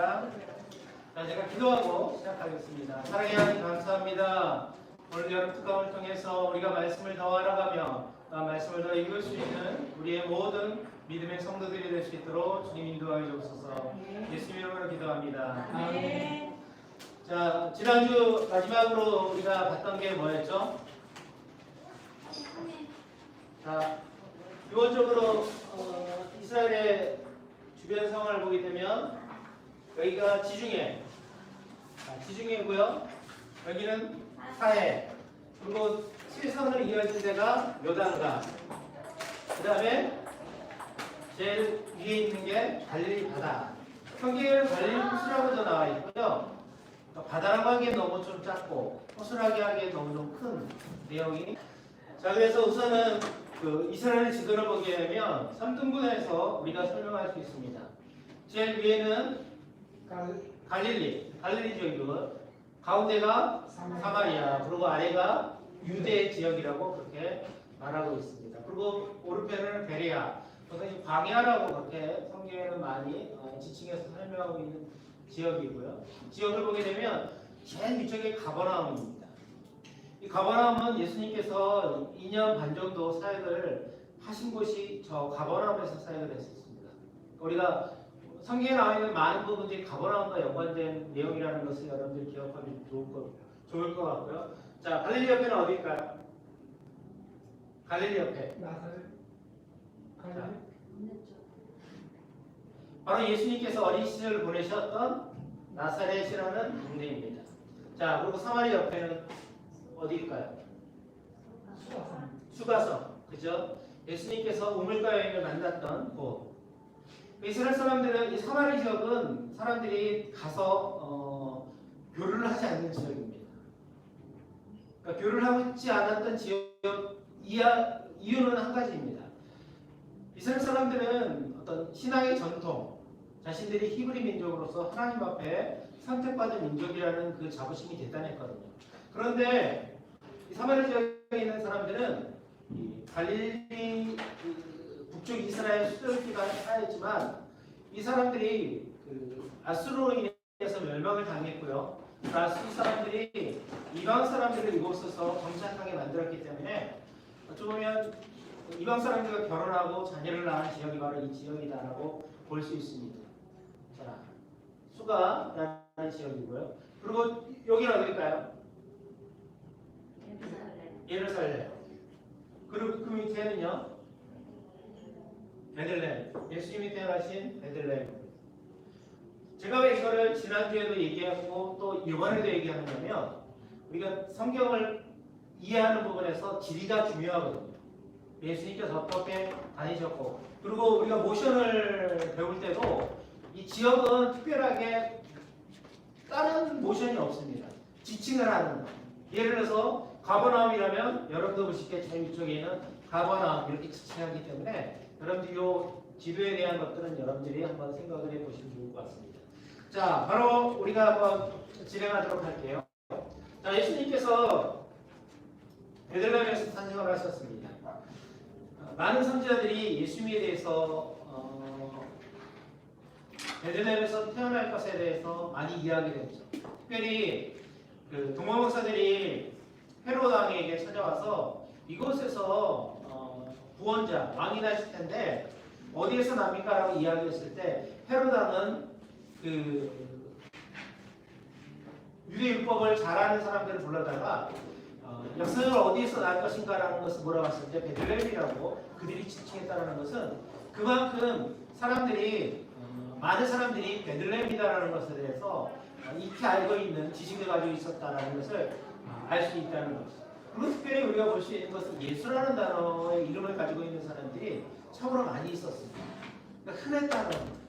안녕하십니까. 자, 제가 기도하고 시작하겠습니다. 사랑의 하나님 감사합니다. 오늘 여름 특강을 통해서 우리가 말씀을 더 알아가며 말씀을 더 읽을 수 있는 우리의 모든 믿음의 성도들이 될 수 있도록 주님 인도하여 주옵소서. 예수님 이름으로 기도합니다. 아멘. 자, 지난주 마지막으로 우리가 봤던 게 뭐였죠? 자, 기본적으로 이스라엘의 주변 상황을 보게 되면 여기가 지중해고요. 여기는 사해. 그리고 실선을 이어진 데가 요단강. 그 다음에 제일 위에 있는 게 갈릴리 바다. 성경에는 갈릴리 호수라고도 나와 있고요. 바다라고 하기엔 너무 좀 작고 호수라고 하기엔 너무 좀 큰 내용이. 자, 그래서 우선은 그 이스라엘 지도를 보게 되면 3등분해서 우리가 설명할 수 있습니다. 제일 위에는 갈릴리 지역이고, 가운데가 사마리아, 그리고 아래가 유대 지역이라고 그렇게 말하고 있습니다. 그리고 오른편은 베레아, 그것이 광야라고 그렇게 성경에는 많이 지칭해서 설명하고 있는 지역이고요. 지역을 보게 되면 제일 위쪽에 가버나움입니다. 이 가버나움은 예수님께서 2년 반 정도 사역을 하신 곳이 저 가버나움에서 사역을 했었습니다. 우리가 성경에 나와 있는 많은 부분들이 가버나움과 연관된 내용이라는 것을 여러분들이 기억하면 좋을 것 같고요. 자, 갈릴리 옆에는 어디일까요? 갈릴리 옆에. 바로 예수님께서 어린 시절을 보내셨던 나사렛이라는 동네입니다. 자, 그리고 사마리 옆에는 어디일까요? 수가성. 그죠? 예수님께서 우물가 여인을 만났던 곳. 이스라엘 사람들은 이 사마리 지역은 사람들이 가서 교류를 하지 않는 지역입니다. 그러니까 교류를 하지 않았던 지역 이유는 한 가지입니다. 이스라엘 사람들은 어떤 신앙의 전통, 자신들이 히브리 민족으로서 하나님 앞에 선택받은 민족이라는 그 자부심이 대단했거든요. 그런데 이 사마리 지역에 있는 사람들은 이 갈릴리 북쪽 이스라엘 수도 기간에 살았지만 이 사람들이 아수르로 인해서 멸망을 당했고요. 이 사람들이 이방 사람들을 이곳에서 정착하게 만들었기 때문에 어찌 보면 이방 사람들과 결혼하고 자녀를 낳은 지역이 바로 이 지역이다라고 볼 수 있습니다. 자, 수가라는 지역이고요. 그리고 여기는 어딜까요? 예루살렘. 그리고 그 밑에는요, 베들레헴. 예수님이 태어나신 베들레헴. 제가 왜 이거를 지난주에도 얘기하고 또 이번에도 얘기하냐면 우리가 성경을 이해하는 부분에서 지리가 중요하거든요. 예수님께서 어떻게 다니셨고, 그리고 우리가 모션을 배울 때도 이 지역은 특별하게 다른 모션이 없습니다. 지칭을 하는 거. 예를 들어서 가버나움이라면 여러분도 보시기에 제일 위쪽에 있는 가버나움 이렇게 지칭하기 때문에 여러분들이 이 지도에 대한 것들은 여러분들이 한번 생각을 해보시면 좋을 것 같습니다. 자, 바로 우리가 한번 진행하도록 할게요. 자, 예수님께서 베들레헴에서 탄생을 하셨습니다. 많은 선지자들이 예수님에 대해서 베들레헴에서 태어날 것에 대해서 많이 이야기를 했죠. 특별히 그 동방 목사들이 헤롯 왕에게 찾아와서 이곳에서 구원자, 왕이 나실 텐데 어디에서 납니까? 라고 이야기했을 때 헤롯 왕은 그 유대율법을 잘하는 사람들을 불러다가 역사적으로 어디에서 날 것인가 라는 것을 물어봤을 때 베들레헴이라고 그들이 지칭했다는 것은 그만큼 사람들이 많은 사람들이 베들레헴이다라는 것에 대해서 익히 알고 있는 지식을 가지고 있었다는 것을 알 수 있다는 것. 그리고 특별히 우리가 볼 수 있는 것은 예수라는 단어의 이름을 가지고 있는 사람들이 참으로 많이 있었습니다. 그러니까 흔했다는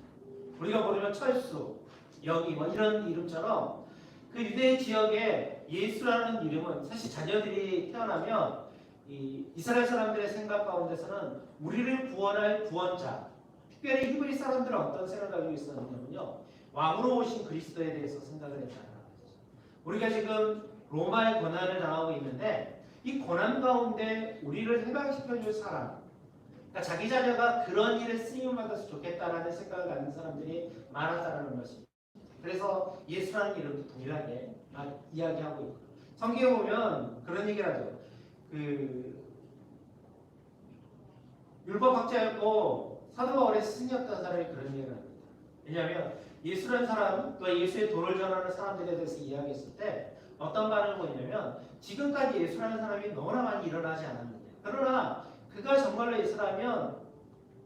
우리가 보면 철수, 여기 뭐 이런 이름처럼 그 유대 지역에 예수라는 이름은 사실 자녀들이 태어나면 이스라엘 사람들의 생각 가운데서는 우리를 구원할 구원자, 특별히 히브리 사람들은 어떤 생각을 가지고 있었냐면요, 왕으로 오신 그리스도에 대해서 생각을 했다는 거죠. 우리가 지금 로마의 고난을 당하고 있는데 이 고난 가운데 우리를 해방시켜줄 사람, 그러니까 자기 자녀가 그런 일에 쓰임을 받아서 좋겠다라는 생각을 갖는 사람들이 많았다는 것입니다. 그래서 예수라는 이름도 동일하게 이야기하고 있고 성경에 보면 그런 얘기를 하죠. 그 율법학자였고 사도 바울의 스승이었던 사람이 그런 얘기를 합니다. 왜냐하면 예수라는 사람, 또 예수의 도를 전하는 사람들에 대해서 이야기했을 때 어떤 반응을 보이냐면 지금까지 예수라는 사람이 너무나 많이 일어나지 않았는데 그러나 그가 정말로 예수라면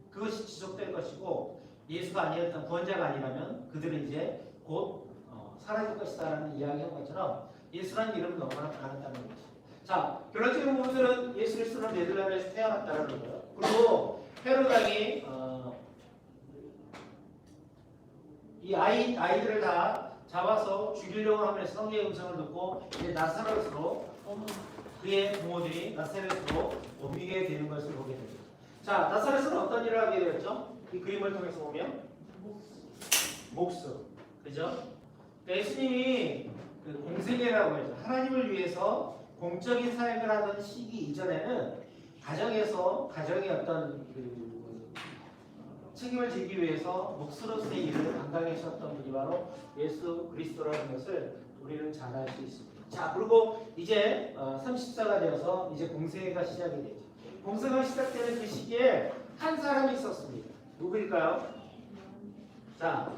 그것이 지속될 것이고 예수가 아니었던 구원자가 아니라면 그들은 이제 곧 사라질 것이다라는 이야기한 것처럼 예수라는 이름은 너무나 강했다는 것이죠. 자, 결론적인 부분들은 예수 그리스도는 네덜란드에서 태어났다는 거예요. 그리고 헤로당이 이 아이들을 다 잡아서 죽이려고 하면서 성령의 음성을 듣고 이제 나사렛으로 그의 부모들이 나사렛으로 옮기게 되는 것을 보게 됩니다. 자, 나사렛은 어떤 일을 하게 되었죠? 이 그림을 통해서 보면 목수, 그죠? 예수님이 그 공생애라고 해서 하나님을 위해서 공적인 사역을 하던 시기 이전에는 가정의 어떤 그 책임을 지기 위해서 목수로서의 일을 감당하셨던 분이 바로 예수 그리스도라는 것을 우리는 잘 알 수 있습니다. 자, 그리고 이제 30세가 되어서 이제 공생애가 시작이 되죠. 공생애가 시작되는 그 시기에 한 사람이 있었습니다. 누구일까요? 자,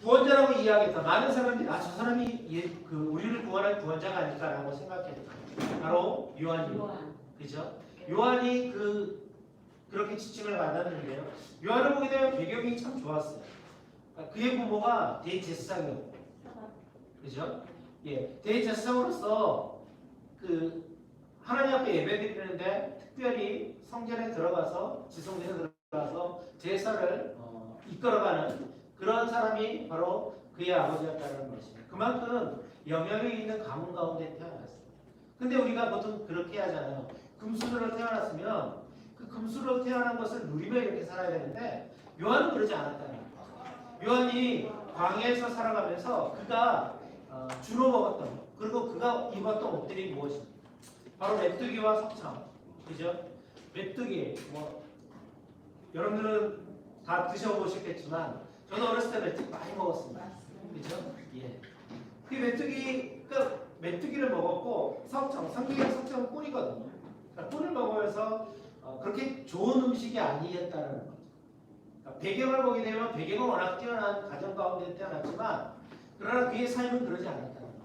구원자라고 이야기했다. 많은 사람들이 저 사람이 우리를 구원할 구원자가 아닐까라고 생각했다. 바로 요한입니다. 그죠? 요한이 그렇게 지칭을 받았는데요. 요한을 보게 되면 배경이 참 좋았어요. 그의 부모가 대제사장이었고, 그죠? 예, 대제사장으로서 하나님 앞에 예배드리는데 특별히 성전에 들어가서 지성전에 들어가서 제사를 이끌어가는 그런 사람이 바로 그의 아버지였다는 것입니다. 그만큼 영향이 있는 가문 가운데 태어났어요. 근데 우리가 보통 그렇게 하잖아요. 금수저로 태어났으면 그 금수저로 태어난 것을 누리며 이렇게 살아야 되는데 요한은 그러지 않았다는 거예요. 요한이 광야에서 살아가면서 그가 주로 먹었던 것, 그리고 그가 입었던 옷들이 무엇입니까? 바로 메뚜기와 석청, 그죠? 메뚜기, 여러분들은 다 드셔보셨겠지만 저도 어렸을 때 메뚜기 많이 먹었습니다. 그죠? 예. 그 메뚜기를 먹었고 성경의 석청은 꿀이거든요. 그러니까 꿀을 먹으면서 그렇게 좋은 음식이 아니었다는 거죠. 그러니까 배경을 보게 되면 배경은 워낙 뛰어난 가정 가운데 태어났지만 그러나 그의 삶은 그러지 않았다는 거죠.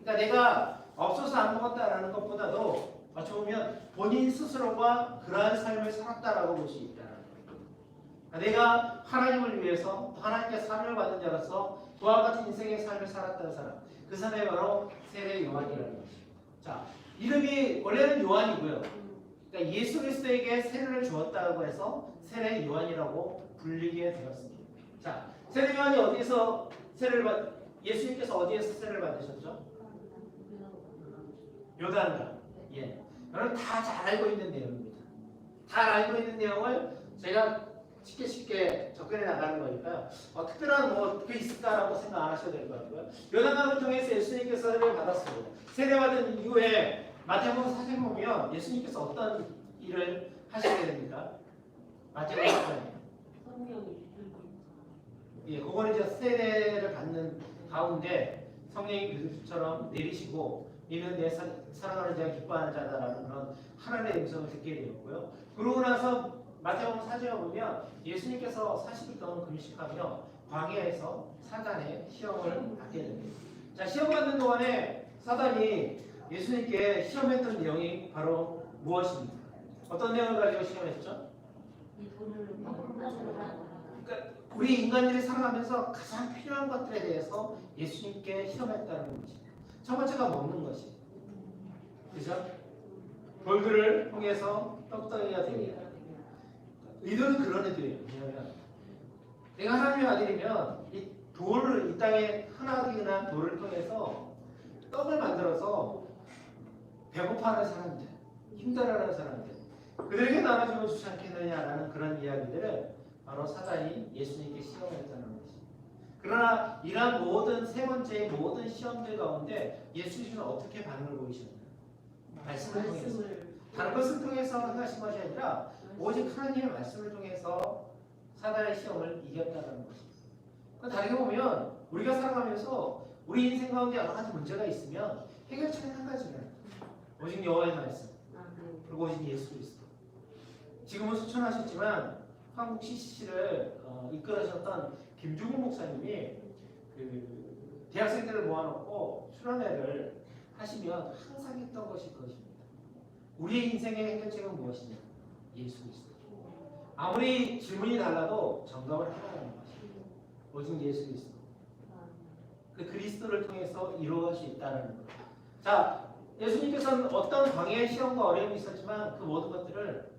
그러니까 내가 없어서 안 먹었다라는 것보다도 어찌 보면 본인 스스로가 그러한 삶을 살았다라고 볼 수 있다는 거예요. 그러니까 내가 하나님을 위해서 하나님께 사명을 받은 자로서 그와 같은 인생의 삶을 살았다는 사람, 그 사람이 바로 세례 요한이라는 것입니다. 자, 이름이 원래는 요한이고요. 그러니까 예수 그리스도에게 세례를 주었다고 해서 세례 요한이라고 불리게 되었습니다. 자, 세례 요한이 어디에서 예수님께서 어디에서 세례를 받으셨죠? 요단강. 예. 여러분 다 잘 알고 있는 내용입니다. 잘 알고 있는 내용을 제가 쉽게 접근해 나가는 거니까요. 특별한 그게 있을까라고 생각 안 하셔도 될 것 같고요. 요단강을 통해서 예수님께서 세례를 받았습니다. 세례받은 이후에 마태복음 4장 보면 예수님께서 어떤 일을 하시게 됩니까? 마태복음 4장. 예, 그거는 이제 세례를 받는 가운데 성령이 비둘기처럼 내리시고 이는 내 사랑하는 자가 기뻐하는 자다라는 그런 하나님의 음성을 듣게 되었고요. 그러고 나서 마태복음 4장에 보면 예수님께서 40일 동안 금식하며 광야에서 사단의 시험을 받게 됩니다. 자, 시험 받는 동안에 사단이 예수님께 시험했던 내용이 바로 무엇입니까? 어떤 내용을 가지고 시험했죠? 그러니까 우리 인간들이 살아가면서 가장 필요한 것들에 대해서 예수님께 시험했다는 것입니다. 첫 번째가 먹는 것이, 그죠? 돌들을 통해서 떡덩이가 되게. 이들은 그런 애들이에요. 왜냐하면 내가 하나님의 아들이면 이 땅에 하나둘이나 돌을 통해서 떡을 만들어서 배고파하는 사람들, 힘들어하는 사람들, 그들에게 나눠주면 좋지 않겠느냐라는 그런 이야기들을 바로 사단이 예수님께 시험했다는 것입니다. 그러나 이러한 모든 세 번째의 모든 시험들 가운데 예수님은 어떻게 반응을 보이셨나요? 말씀을 통해서. 다른 것을 통해서 하신 것이 아니라 오직 하나님의 말씀을 통해서 사단의 시험을 이겼다는 것입니다. 다르게 보면 우리가 살아가면서 우리 인생 가운데 여러 가지 문제가 있으면 해결책은 한 가지예요. 오직 여호와의 말씀, 그리고 오직 예수 그리스도. 지금은 수천하셨지만 한국 CCC를 이끌으셨던 김종국 목사님이 그 대학생들을 모아놓고 수련회를 하시면 항상 했던 것이 그것입니다. 우리의 인생의 해결책은 무엇이냐? 예수 그리스도. 아무리 질문이 달라도 정답을 하나라는 것입니다. 오직 예수 그리스도. 그 그리스도를 통해서 이루어질 수 있다는 것. 자, 예수님께서는 어떤 광야의 시험과 어려움이 있었지만 그 모든 것들을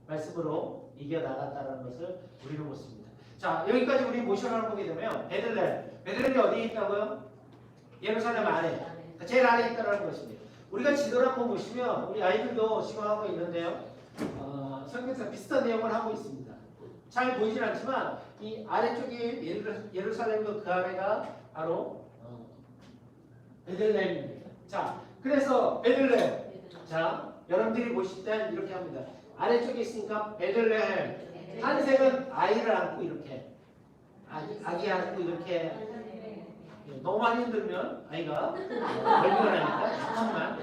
말씀으로 이겨나갔다는 것을 우리는 봅니다. 자, 여기까지 우리 모션을 보게 되면 베들레헴이 어디에 있다고요? 예루살렘 안에, 제일 안에 있다는 것입니다. 우리가 지도를 한번 보시면 우리 아이들도 지금 하고 있는데요. 성경에서 비슷한 내용을 하고 있습니다. 잘 보이진 않지만 이 아래쪽이 예루살렘과 그 아래가 바로 베들레헴입니다. 자, 그래서 베들레헴. 자, 여러분들이 보실 때 이렇게 합니다. 아래쪽에 있으니까 베들레헴. 탄생은 아이를 안고 이렇게 아기 안고 이렇게 너무 많이 힘들면 아이가 멀미하니까 잠깐만.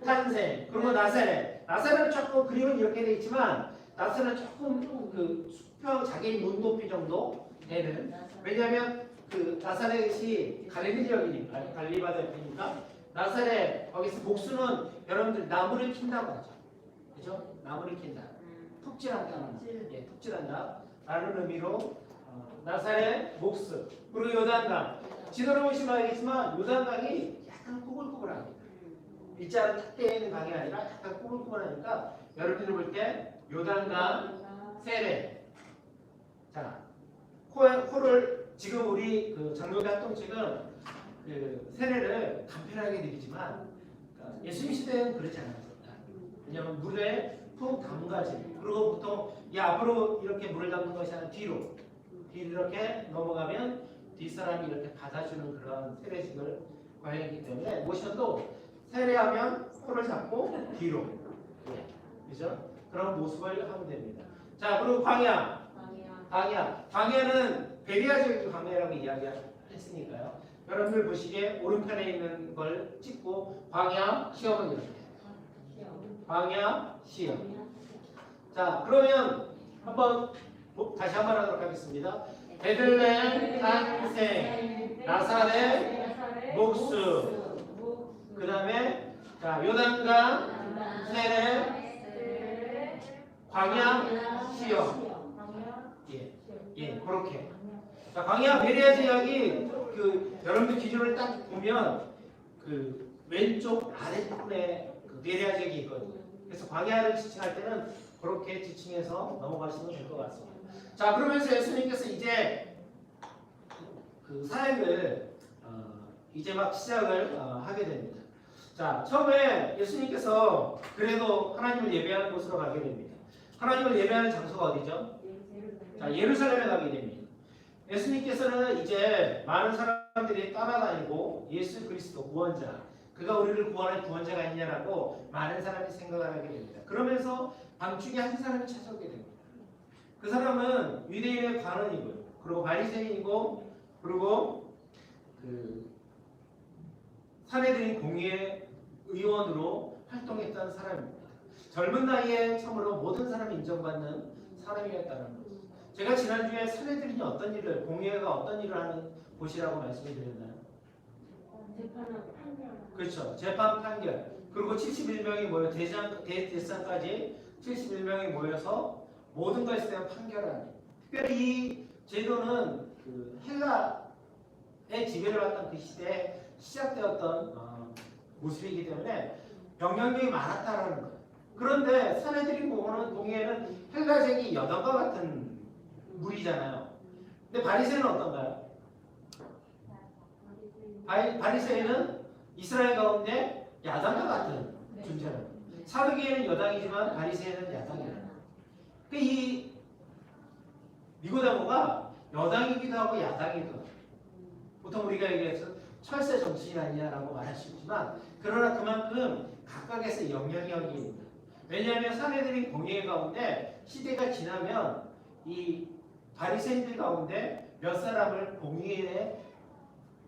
탄생 그리고 나사렛은 조금 그림은 이렇게 돼 있지만 나사렛은 조금 그 수평 자기 눈높이 정도 되는. 왜냐하면 그 나사렛이 갈릴리 지역이니까 갈릴리바다 옆이니까 나사렛 거기서 목수는 여러분들 나무를 킨다고 하죠. 그죠? 나무를 킨다. 톱질한다. 예, 톱질한다. 라는 의미로 나사렛 목수 그리고 요단강. 지도를 보시면 알겠지만 요단강이 약간 꾸불꾸불합니다. 일자로 탁 되어 있는 강이 아니라 약간 꾸불꾸불하니까 여러분들이 볼 때 요단강 세례. 자, 코를 지금 우리 그 장로교 활동측은 그 세례를 간편하게 드리지만 예수님 시대는 그렇지 않았습니다. 왜냐하면 물에 푹 담가지. 그리고 보통 이 앞으로 이렇게 물을 담는 것이 아니라 뒤로 이렇게 넘어가면 뒷사람이 이렇게 받아주는 그런 세례식을 과연했기 때문에 모셔도 세례하면 코를 잡고 뒤로, 그죠? 그런 모습을 하면 됩니다. 자, 그리고 광야는 베리아 지역 광야라고 이야기했으니까요. 여러분들 보시기에 오른편에 있는 걸 찍고 광야 시험은 이렇게. 광야 시험. 자, 그러면 한번 다시 한번 하도록 하겠습니다. 베들레헴 탄생, 나사렛 목수, 그 다음에 자 요단강 세례, 광야 시험. 예, 그렇게. 자, 광야 베리아 지역이 그 여러분들 기준을 딱 보면 그 왼쪽 아래쪽에 그 베리아 지역이 있거든요. 그래서 광야를 지칭할 때는 그렇게 지칭해서 넘어가시면 될 것 같습니다. 자, 그러면서 예수님께서 이제 그 사역을 이제 막 시작을 하게 됩니다. 자, 처음에 예수님께서 그래도 하나님을 예배하는 곳으로 가게 됩니다. 하나님을 예배하는 장소가 어디죠? 자, 예루살렘에 가게 됩니다. 예수님께서는 이제 많은 사람들이 따라다니고 예수 그리스도 구원자, 그가 우리를 구원할 구원자가 있냐라고 많은 사람이 생각을 하게 됩니다. 그러면서 밤중에 한 사람이 찾아오게 됩니다. 그 사람은 유대인의 관원이고요. 그리고 바리새인이고 그리고 그 사내들인 공의회 의원으로 활동했던 사람입니다. 젊은 나이에 참으로 모든 사람이 인정받는 사람이었다는 거죠. 제가 지난주에 사내들인이 어떤 일을, 공의회가 어떤 일을 하는 곳이라고 말씀을 드렸나요? 재판하고 판결. 그렇죠. 재판 판결. 그리고 71명이 모여 대상까지 71명이 모여서 모든 것에 대한 판결하는. 특별히 이 제도는 그 헬라의 지배를 받던 그 시대에 시작되었던 모습이기 때문에 영향력이 많았다라는 거예요. 그런데 사내들인 공의회는 헬라적인 여당과 같은 무리잖아요. 근데 바리새인은 어떤가요? 바리새인은 이스라엘 가운데 야당과 같은 존재라는 거예요. 사두개인은 여당이지만 바리새인은 야당이라는 거예요. 이 니고데모가 여당이기도 하고 야당이기도 하고, 보통 우리가 얘기해서 철새 정치인 아니냐라고 말할 수 있지만, 그러나 그만큼 각각에서 영향력이 있는. 왜냐하면 사내들인 공의회 가운데 시대가 지나면 이 바리새인들 가운데 몇 사람을 공의에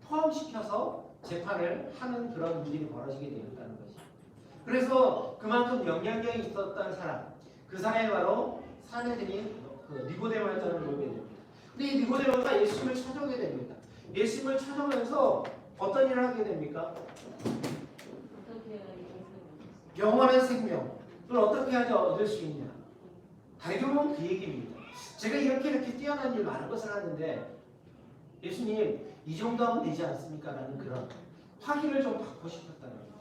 포함시켜서 재판을 하는 그런 일이 벌어지게 되었다는 것이. 그래서 그만큼 영향력이 있었던 사람, 그 사람이 바로 사내들이 그 니고데모였다는 걸 보게 됩니다. 근데 이 니고데모가 예수님을 찾아오게 됩니다. 예수님을 찾아오면서 어떤 일을 하게 됩니까? 어떻게 해야 영원한 생명을 어떻게 하자 얻을 수 있냐? 다르게 보면 그 얘기입니다. 제가 이렇게 뛰어난 일 많은 것을 하는데 예수님 이 정도 하면 되지 않습니까? 라는 그런 확인을 좀 받고 싶었다는 거죠.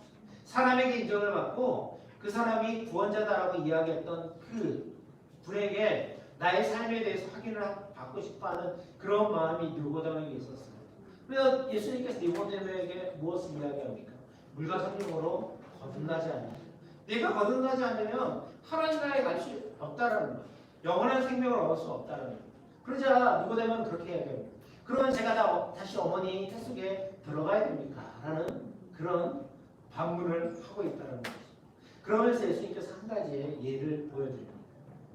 사람에게 인정을 받고 그 사람이 구원자다라고 이야기했던 그 분에게 나의 삶에 대해서 확인을 받고 싶어하는 그런 마음이 니고데모에게 있었습니다. 그래서 예수님께서 니고데모에게 무엇을 이야기합니까? 물과 성령으로 거듭나지 않는다. 내가 거듭나지 않으면 하나님 나라에 갈 수 없다라는 거예요. 영원한 생명을 얻을 수 없다라는 거예요. 그러자 니고데모는 그렇게 이야기합니다. 그러면 제가 다시 어머니 뱃속에 들어가야 됩니까? 라는 그런 반문을 하고 있다는 거죠. 그러면서 예수님께서 한 가지의 예를 보여드립니다.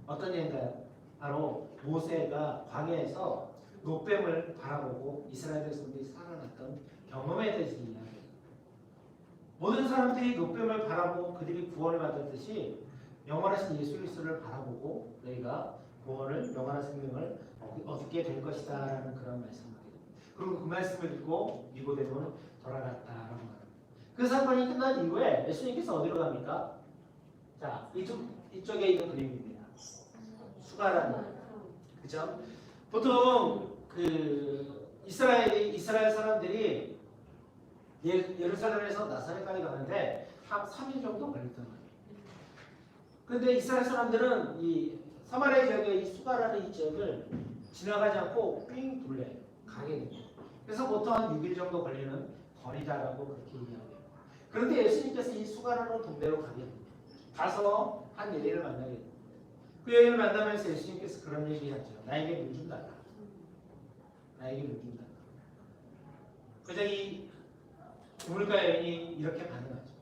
어떤 예인가요? 바로 모세가 광야에서 노뱀을 바라보고 이스라엘 백성들이 살아났던 경험에 대해서 이야기합니다. 모든 사람들이 노뱀을 바라보고 그들이 구원을 받았듯이 영원하신 예수 그리스도를 바라보고 너희가 구원을 영원한 생명을 얻게 될 것이다 라는 그런 말씀을 드립니다. 그리고 그 말씀을 듣고 니고데모는 돌아갔다라고 합니다. 그 사건이 끝난 이후에 예수님께서 어디로 갑니까? 자, 이쪽에 있는 그림입니다. 수가라는, 그죠? 보통 그 이스라엘 사람들이 예루살렘에서 나사렛까지 가는데 한 3일 정도 걸렸던 거예요. 그런데 이스라엘 사람들은 이 사마리아 지역의 이 수가라는 이 지역을 지나가지 않고 삥 둘러요. 가게 됩니다. 그래서 보통 한 6일 정도 걸리는 거리다라고 그렇게 얘기합니다. 그런데 예수님께서 이 수가라는 동네로 가게 됩니다. 가서 한 여인을 만나게 됩니다. 그 여인을 만나면서 예수님께서 그런 얘기하죠. 나에게 물 좀 달라. 나에게 물 좀 달라. 그저 이 우물가 여인이 이렇게 반응하죠.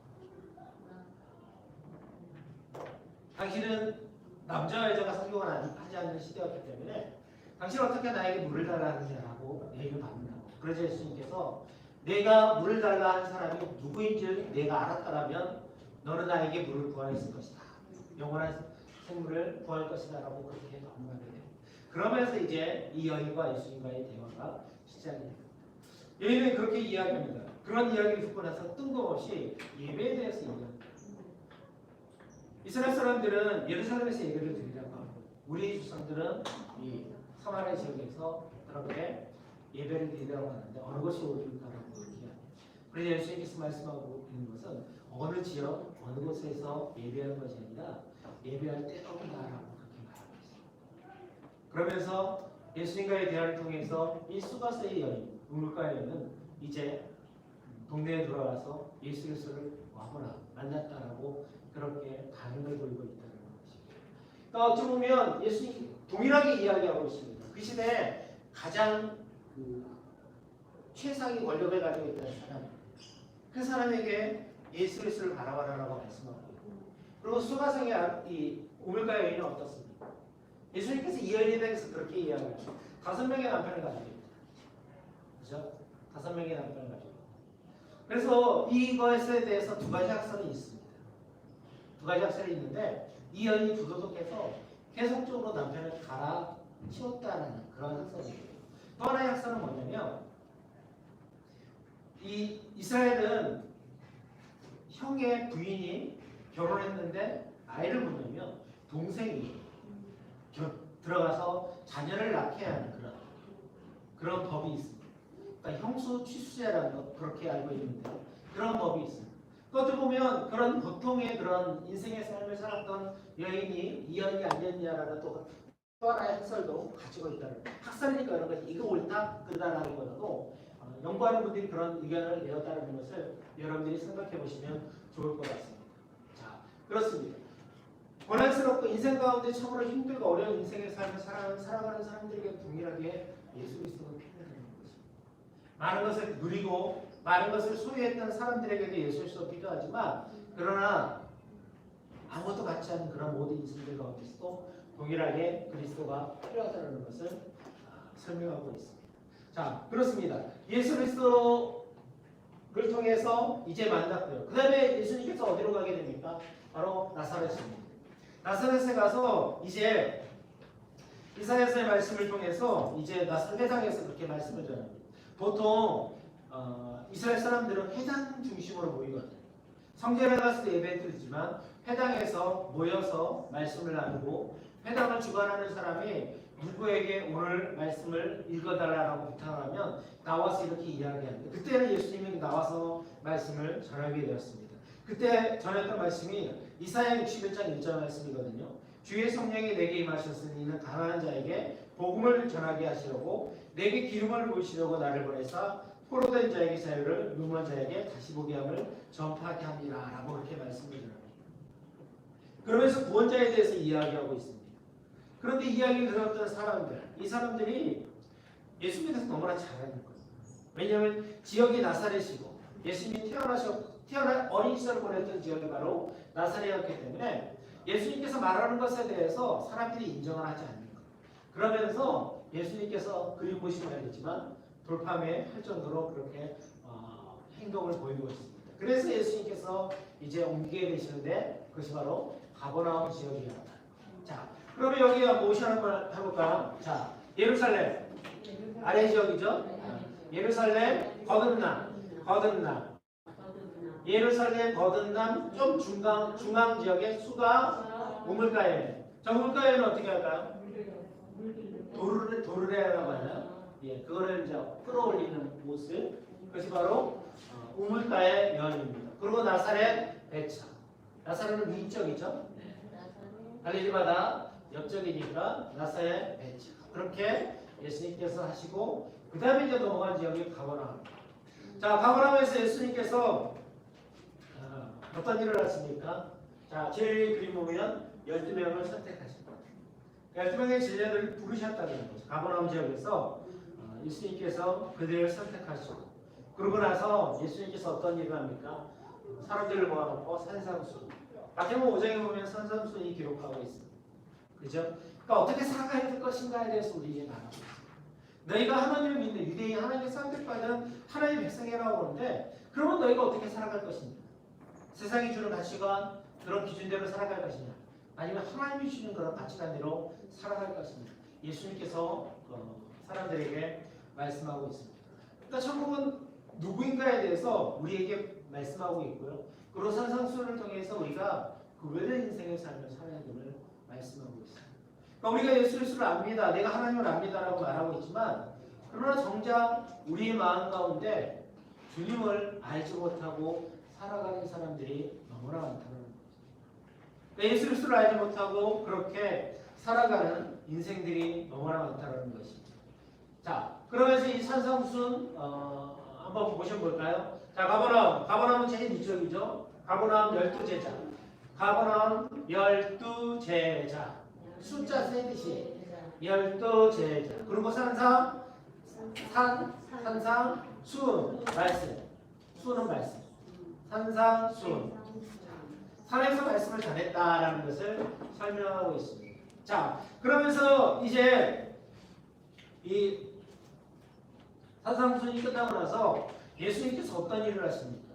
당신은 남자와 여자가 성경을 하지 않는 시대였기 때문에 당신은 어떻게 나에게 물을 달라 하느냐라고 얘기를 받는다고. 그래서 예수님께서 내가 물을 달라 한 사람이 누구인지 내가 알았다라면 너는 나에게 물을 구하였을 것이다. 영원한 생물을 구할 것이다 라고 그렇게 반문하게 돼요. 그러면서 이제 이 여인과 예수님과의 대화가 시작이 됩니다. 여인은 그렇게 이야기합니다. 그런 이야기를 듣고 나서 뜬금없이 예배에 대해서 얘기합니다. 이스라엘 사람들은 예루살렘에서 예배를 드리라고 하고 우리 조상들은 이 사마리아 지역에서 그렇게 예배를 드리라고 하는데 어느 것이 옳을까라고 그렇게 합니다. 그래서 예수님께서 말씀하고 있는 것은 어느 지역, 어느 곳에서 예배하는 것이 아니라 예배할 때가 온다라고 그렇게 말하고 있습니다. 그러면서 예수님과의 대화를 통해서 이 수가스의 여인, 우물가의 여인은 이제 동네에 돌아와서 예수 그리스도를 와보라 만났다라고 그렇게 반응을 보이고 있다는 것입니다. 그러니까 어찌 보면 예수님 동일하게 이야기하고 있습니다. 그 시대에 가장 최상의 권력을 가지고 있던 사람, 그 사람에게 예수 그리스도를 바라봐라라고 말씀하고 있고, 그리고 수가성의 이 우물가의 여인은 어떻습니까? 예수님께서 이 여인에 대해서 그렇게 이야기하죠. 5명의 남편을 가지고 있다. 그렇죠? 5명의 남편을 가지고 있다. 그래서 이것에 대해서 두 가지 학설이 있습니다. 두 가지 학설이 있는데 이 여인이 부도덕해서 계속적으로 남편을 갈아치웠다는 그런 학설이에요. 또 하나의 학설은 뭐냐면 이 이스라엘은 형의 부인이 결혼했는데 아이를 못 낳으면 동생이 들어가서 자녀를 낳게 하는 그런 법이 있습니다. 그러니까 형수 취수제라는 것 그렇게 알고 있는데 그런 법이 있습니다. 그것도 보면 그런 보통의 그런 인생의 삶을 살았던 여인이 이 여인이 아니었냐라는 또 하나의 학설도 가지고 있다는 거예요. 학설이니까 이런 것이 이거 옳다 그르다라기보다도 연구하는 분들이 그런 의견을 내었다는 것을 여러분들이 생각해 보시면 좋을 것 같습니다. 자, 그렇습니다. 고난스럽고 인생 가운데 참으로 힘들고 어려운 인생의 삶을 살아가는 사람들에게 동일하게 예수 그리스도가 필요하다는 것입니다. 많은 것을 누리고 많은 것을 소유했던 사람들에게도 예수 그리스도가 필요하지만 그러나 아무것도 갖지 않은 그런 모든 인생들 가운데서도 동일하게 그리스도가 필요하다는 것을 설명하고 있습니다. 자, 그렇습니다. 예수 그리스도를 통해서 이제 만났고요. 그 다음에 예수님께서 어디로 가게 됩니까? 바로 나사렛입니다. 나사렛에 가서 이제 이사야서의 말씀을 통해서 이제 나사렛 회당에서 그렇게 말씀을 전합니다. 보통 이스라엘 사람들은 회당 중심으로 모이거든요. 성전에 가서도 예배 드리지만 회당에서 모여서 말씀을 나누고 회당을 주관하는 사람이 누구에게 오늘 말씀을 읽어달라고 부탁하면 나와서 이렇게 이야기합니다. 그때는 예수님이 나와서 말씀을 전하게 되었습니다. 그때 전했던 말씀이 이사야 61장 1절 말씀이거든요. 주의 성령이 내게 임하셨으니 이는 가난한 자에게 복음을 전하게 하시려고 내게 기름을 부으시려고 나를 보내사 포로된 자에게 자유를 누먼 자에게 다시 보게 함을 전파하게 합니다 라고 그렇게 말씀을 전합니다. 그러면서 구원자에 대해서 이야기하고 있습니다. 그런데 이야기를 들었던 사람들, 이 사람들이 예수님에 대해서 너무나 잘 아는 거예요. 왜냐하면 지역이 나사렛이고 예수님이 태어난 어린 시절을 보냈던 지역이 바로 나사렛이었기 때문에 예수님께서 말하는 것에 대해서 사람들이 인정을 하지 않는 거예요. 그러면서 예수님께서 그림 보시면 알겠지만 돌파매 할 정도로 그렇게 행동을 보이고 있습니다. 그래서 예수님께서 이제 옮기게 되시는데 그것이 바로 가버나움 지역이었다. 자, 그러면 여기 모션 한번 해볼까요? 자, 예루살렘 아래 지역이죠? 예루살렘 거듭남 예루살렘 거듭남 좀 중앙 지역의 수가 우물가에. 자, 우물가에는 어떻게 할까요? 도르래라고 하나요? 예, 그거를 이제 끌어올리는 모습. 그것이 바로 우물가의 면입니다. 그리고 나사렛 배차. 나사렛은 위쪽이죠? 갈릴리 바다 옆쪽이니까 나사렛 배차. 그렇게 예수님께서 하시고 그 다음에 이제 넘어간 지역이 가버나움. 자, 가버나움에서 예수님께서 어떤 일을 하십니까? 자, 제일 그림 보면 12명을 선택하신 거예요. 12명의 제자들을 부르셨다는 거죠. 가버나움 지역에서 예수님께서 그들을 선택하시고 그러고 나서 예수님께서 어떤 일을 합니까? 사람들을 모아놓고 산상수. 마태복음 5장에 보면 산상수이 기록하고 있습니다. 그죠? 그러니까 어떻게 살아가야 될 것인가에 대해서 우리 이제 나누고 있습니다. 너희가 하나님을 믿는 유대인 하나님의 선택받은 하나님의 백성이라고 하는데 그러면 너희가 어떻게 살아갈 것이냐? 세상이 주는 가치관 그런 기준대로 살아갈 것이냐? 아니면 하나님이 주는 그런 가치관대로 살아갈 것이냐? 예수님께서 사람들에게 말씀하고 있습니다. 그러니까 천국은 누구인가에 대해서 우리에게 말씀하고 있고요. 그리고 산상수를 통해서 우리가 그 외래 인생의 삶을 살아야 됨을 말씀하고 있습니다. 그러니까 우리가 예수 그리스도를 압니다. 내가 하나님을 압니다라고 말하고 있지만 그러나 정작 우리의 마음 가운데 주님을 알지 못하고 살아가는 사람들이 너무나 많다는 거죠. 그러니까 예수 그리스도를 알지 못하고 그렇게 살아가는 인생들이 너무나 많다는 것입니다. 자, 그러면서 이 산상순 한번 보셔볼까요? 자, 가버나움은 제일 이쪽이죠. 가버나움 12제자. 가버나움 12제자. 숫자 세 뜻이 12제자. 그리고 산상 순 말씀. 순은 말씀. 산상 순. 산에서 말씀을 전했다라는 것을 설명하고 있습니다. 자, 그러면서 이제 이 산상순이 끝나고 나서 예수님께서 어떤 일을 하십니까?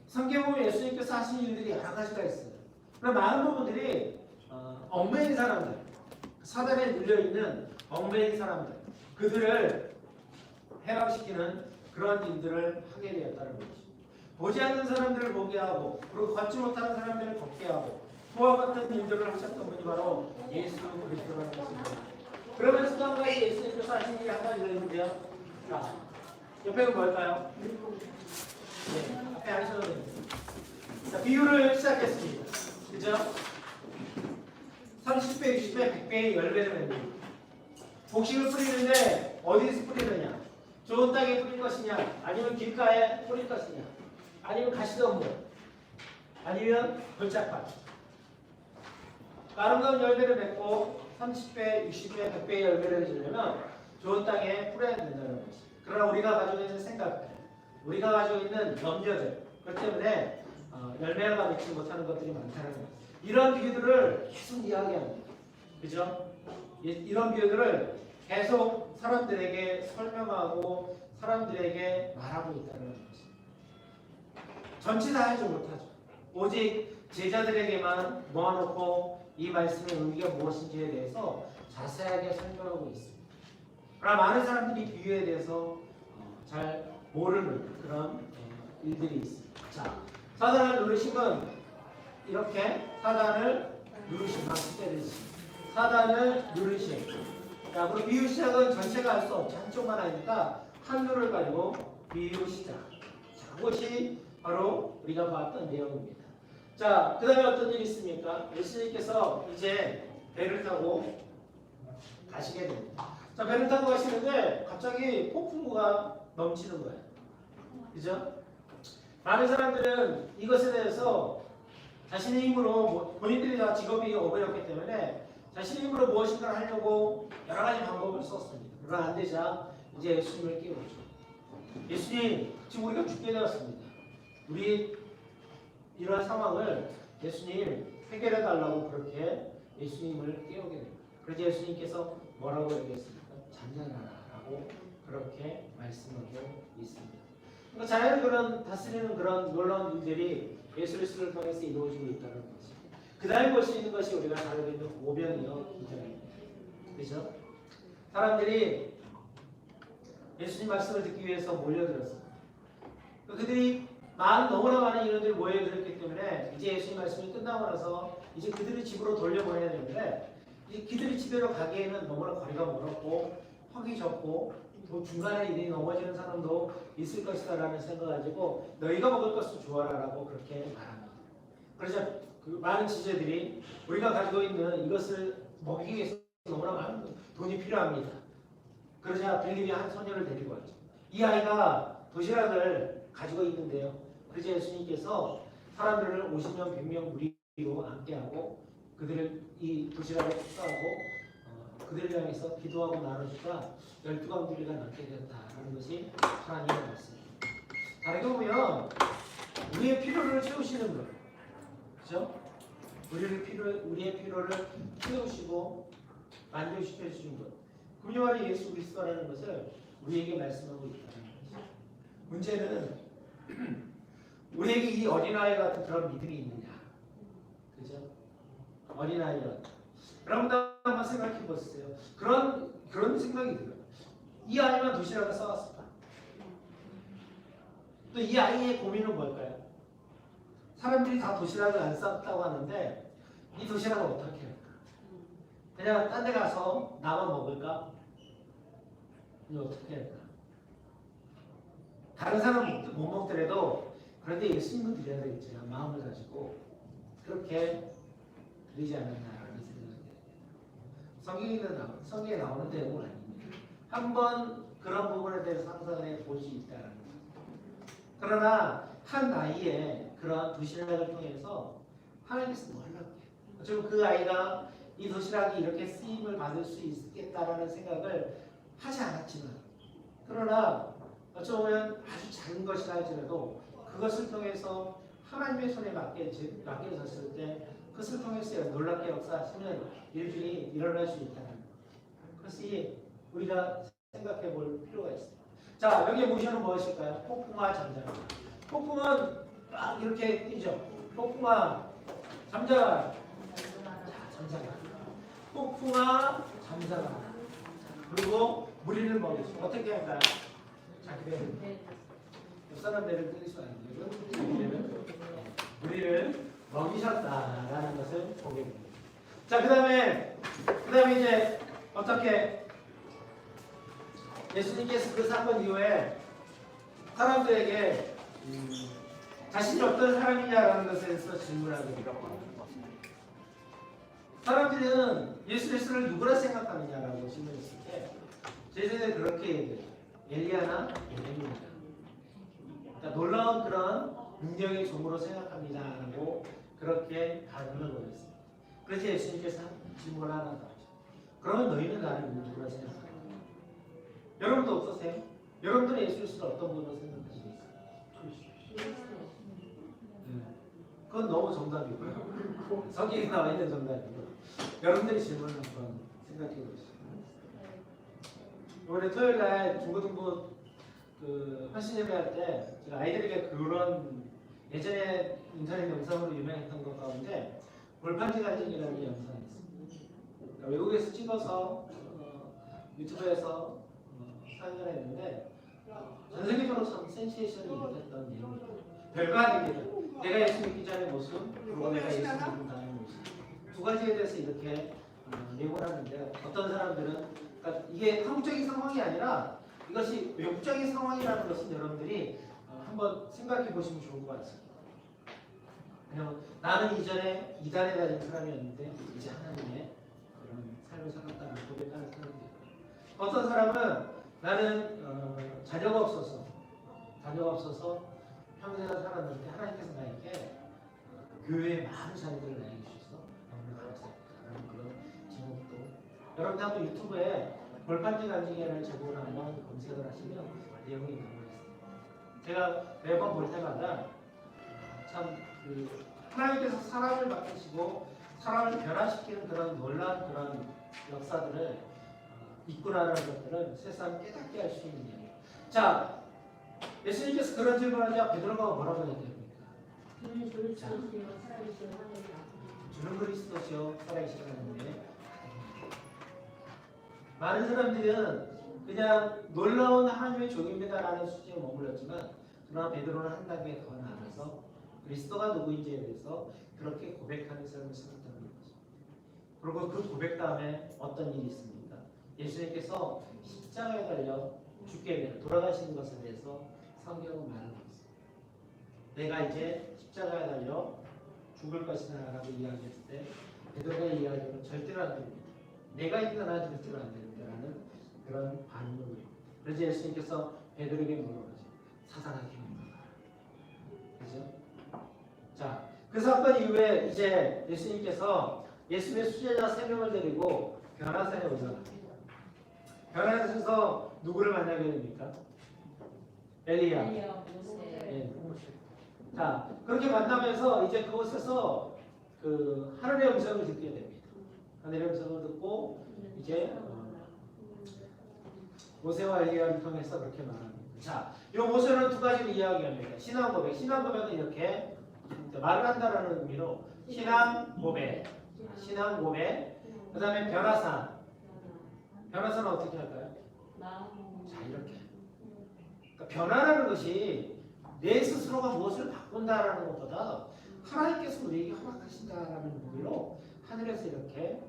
성경에 보면 예수님께서 하신 일들이 여러 가지가 있어요. 그럼 많은 부분들이 얽매인 사람들, 사단에 눌려있는 얽매인 사람들, 그들을 해방시키는 그런 일들을 하게 되었다는 것이죠. 보지 않는 사람들을 보게 하고 그리고 걷지 못하는 사람들을 걷게 하고 그와 같은 일들을 하셨던 분이 바로 예수 그리스도라는 것입니다. 그러면서 또 한 가지 예수님께서 하신 일이 한 가지가 있는데요. 자, 옆에는 뭘까요? 네, 앞에 하셔도 됩니다. 자, 비유를 시작했습니다. 그죠? 30배, 60배, 100배의 열매를 맺는 곡식을 뿌리는데 어디에서 뿌리느냐? 좋은 땅에 뿌릴 것이냐? 아니면 길가에 뿌릴 것이냐? 아니면 가시덤불? 아니면 돌짝밭? 아름다운 열매를 맺고 30배, 60배, 100배의 열매를 맺으려면 좋은 땅에 뿌려야 된다는 것이. 그러나 우리가 가지고 있는 생각들, 우리가 가지고 있는 염려들, 그렇기 때문에 열매가 맺지 못하는 것들이 많다는 거예요. 이런 비유들을 계속 이야기합니다. 그죠? 이런 비유들을 계속 사람들에게 설명하고 사람들에게 말하고 있다는 거지. 전체 다 하지 못하죠. 오직 제자들에게만 모아놓고 이 말씀의 의미가 무엇인지에 대해서 자세하게 설명하고 있습니다. 그러나 많은 사람들이 비유에 대해서 잘 모르는 그런 일들이 있습니다. 자, 사단을 누르신 건 이렇게 사단을 누르신 방식 때리시. 사단을 누르신. 자, 그럼 비유 시작은 전체가 할 수 없죠. 한쪽만 하니까 한줄을 가지고 비유 시작. 자, 그것이 바로 우리가 봤던 내용입니다. 자, 그 다음에 어떤 일이 있습니까? 예수님께서 이제 배를 타고 가시게 됩니다. 자, 배를 타고 가시는데 갑자기 폭풍우가 넘치는 거예요. 그죠? 많은 사람들은 이것에 대해서 자신의 힘으로 본인들이 다 직업이 어버이였기 때문에 자신의 힘으로 무엇인가를 하려고 여러 가지 방법을 썼습니다. 그러나 안 되자 이제 예수님을 깨우죠. 예수님, 지금 우리가 죽게 되었습니다. 우리 이러한 상황을 예수님 해결해 달라고 그렇게 예수님을 깨우게 됩니다. 그래서 예수님께서 뭐라고 얘기했습니까? 잠잠하라고 그렇게 말씀하고 있습니다. 그러니까 자연을 그런 다스리는 그런 놀라운 일들이 예수 그리스도를 통해서 이루어지고 있다는 것이. 그 다음에 볼 수 있는 것이 우리가 잘 알고 있는 오병이어 기적입니다. 그렇죠? 사람들이 예수님 말씀을 듣기 위해서 몰려들었습니다. 그들이 너무나 많은 인원들이 모여들었기 때문에 이제 예수님 말씀이 끝나고 나서 이제 그들을 집으로 돌려보내야 되는데 이제 그들이 집으로 가기에는 너무나 거리가 멀었고 턱이 좁고 또 중간에 이들이 넘어지는 사람도 있을 것이다 라는 생각을 가지고 너희가 먹을 것을 주어라라고 그렇게 말합니다. 그래서 그 많은 지제들이 우리가 가지고 있는 이것을 먹이기 위해서 너무나 많은 돈이 필요합니다. 그러자 빌립이 한 소녀를 데리고 왔죠. 이 아이가 도시락을 가지고 있는데요. 그래서 예수님께서 사람들을 50명, 100명 무리로 앉게 하고 그들을 이 도시락을 축사하고 그들을 향해서 기도하고 나눠주자 12광주리가 남게 되었다는 것이 하나님의 말씀입니다. 다르게 보면 우리의 필요를 채우시는 분, 그렇죠? 우리의 필요를 채우시고 만족시켜 주시는 분, 그분이 예수 그리스도라는 것을 우리에게 말씀하고 있다는 것이죠. 문제는 우리에게 이 어린아이 같은 그런 믿음이 있느냐, 그죠? 어린아이가 여러분도 한번 생각해 보세요. 그런 생각이 들어요. 이 아이만 도시락을 싸왔을까? 또 이 아이의 고민은 뭘까요? 사람들이 다 도시락을 안 쌌다고 하는데 이 도시락을 어떻게 할까? 그냥 딴 데 가서 나만 먹을까? 이거 어떻게 할까? 다른 사람은 못 먹더라도 그런데 예수님은 드려야 되겠지. 마음을 가지고 그렇게 드리지 않았나라는 생각이 들어요. 성경에 나오는 내용은 아닙니다. 한번 그런 부분에 대해서 상상해 볼 수 있다는 거예요. 그러나 한 나이에 그런 도시락을 통해서 하나님께서 놀랍게 좀 그 아이가 이 도시락이 이렇게 쓰임을 받을 수 있겠다라는 생각을 하지 않았지만 그러나 어쩌면 아주 작은 것이라 할지라도 그것을 통해서 하나님의 손에 맡겨졌을 때 그것을 통해서 놀랍게 역사하시는 일들이 일어날 수 있다는 것. 그것이 우리가 생각해 볼 필요가 있습니다. 자, 여기에 보시면 무엇일까요? 폭풍아 잠자라. 폭풍은 막 이렇게 뛰죠. 폭풍아 잠자라. 자, 잠자라. 폭풍아 잠자라. 그리고 무리를 먹이죠. 어떻게 할까요? 자기들 옆 사람 배를 끊으시면 안 돼요. 무리를 먹이셨다라는 것을 보게 됩니다. 자, 그다음에 이제 어떻게 예수님께서 그 사건 이후에 사람들에게 자신이 어떤 사람이냐라는 것에 대해서 질문하게 됩니다. 사람들은 예수 그리스도를 누구라 생각하느냐라고 질문했을 때 제자들이 그렇게 얘기해요. 엘리야나 에레미야다. 그러니까 놀라운 그런 능력의 종으로 생각합니다라고 그렇게 반응을 보였습니다. 그래서 예수님께서 질문을 하나 더 하죠. 그러면 너희는 나를 누구라 생각하느냐? 여러분도 어떠세요? 여러분들은 예수 그리스도를 어떤 분으로 생각하십니까? 그건 너무 정답이고요. 성경에 나와 있는 정답이고 여러분들이 질문을 한번 생각해 보시죠. 이번에 토요일 날 중고등부 그 헌신 예배할 때 제가 아이들에게 그런 예전에 인터넷 영상으로 유명했던 것 가운데 골판지 간증이라는 영상이 있습니다. 그러니까 외국에서 찍어서 유튜브에서 상영했는데 전 세계적으로 참 센세이션이 일으켰던 내용입니다. 별거 아닙니다. 내가 예수 믿기 전의 모습 그리고 내가 예수 믿는 다음의 모습 두 가지에 대해서 이렇게 내용을 하는데 어떤 사람들은 그러니까 이게 한국적인 상황이 아니라 이것이 외국적인 상황이라는 것은 여러분들이 한번 생각해 보시면 좋을 것 같습니다. 그냥 나는 이전에 이단에 다닌 사람이었는데 이제 하나님의 그런 삶을 살았다는 고백하는 사람들. 어떤 사람은 나는 자녀가 없어서 평생 살았는데 하나님께서 나에게 교회에 많은 자녀들을 나에게 주셔서 너무나 감사합니다라는 그런 제목도 여러분들 한번 유튜브에 골판지 간증이라는 제목을 한번 검색을 하시면 내용이 나와 있습니다. 제가 매번 볼 때마다 참 하나님께서 사람을 바꾸시고 사람을 변화시키는 그런 놀라운 그런 역사들을 있구나라는 것들을 세상 깨닫게 할 수 있는 일이에요. 자, 예수님께서 그런 질문하자 베드로가 뭐라고 해야 됩니까? 주는 그리스도시요 살아계신 하나님 주는 그리스도시요 살아계신 하나님의 많은 사람들은 그냥 놀라운 하나님의 종입니다라는 수준에 머물렀지만 그러나 베드로는 한 단계 더 나아가서 그리스도가 누구인지에 대해서 그렇게 고백하는 삶을 살았다는 거죠. 그리고 그 고백 다음에 어떤 일이 있습니까? 예수님께서 십자가에 달려 죽게 되는 돌아가시는 것에 대해서 성경은 말하고 있습니다. 내가 이제 십자가에 달려 죽을 것이다 라고 이야기했을 때 베드로가 이야기하는 절대로 안 됩니다. 내가 있거나 절대로 안 된다라는 그런 반응을 보입니다. 그래서 예수님께서 베드로에게 물어보죠. 사단아 기운하라. 그죠? 자, 그 사건 이후에 이제 예수님께서 예수님의 수제자 3명을 데리고 변화산에 오잖아요. 변화산에서 누구를 만나게 됩니까? 엘리야. 네. 자, 그렇게 만나면서 이제 그곳에서 그 하늘의 음성을 듣게 됩니다. 하늘의 음성을 듣고 이제 모세와 엘리야를 통해서 그렇게 말합니다. 자, 이 모세는 두 가지를 이야기합니다. 신앙 고백. 신앙 고백은 이렇게 말을 한다라는 의미로 신앙 고백, 그 다음에 변화산. 변화산은 어떻게 할까요? 자, 이렇게. 그러니까 변화라는 것이 내 스스로가 무엇을 바꾼다라는 것보다 하나님께서 우리에게 허락하신다라는 의미로 하늘에서 이렇게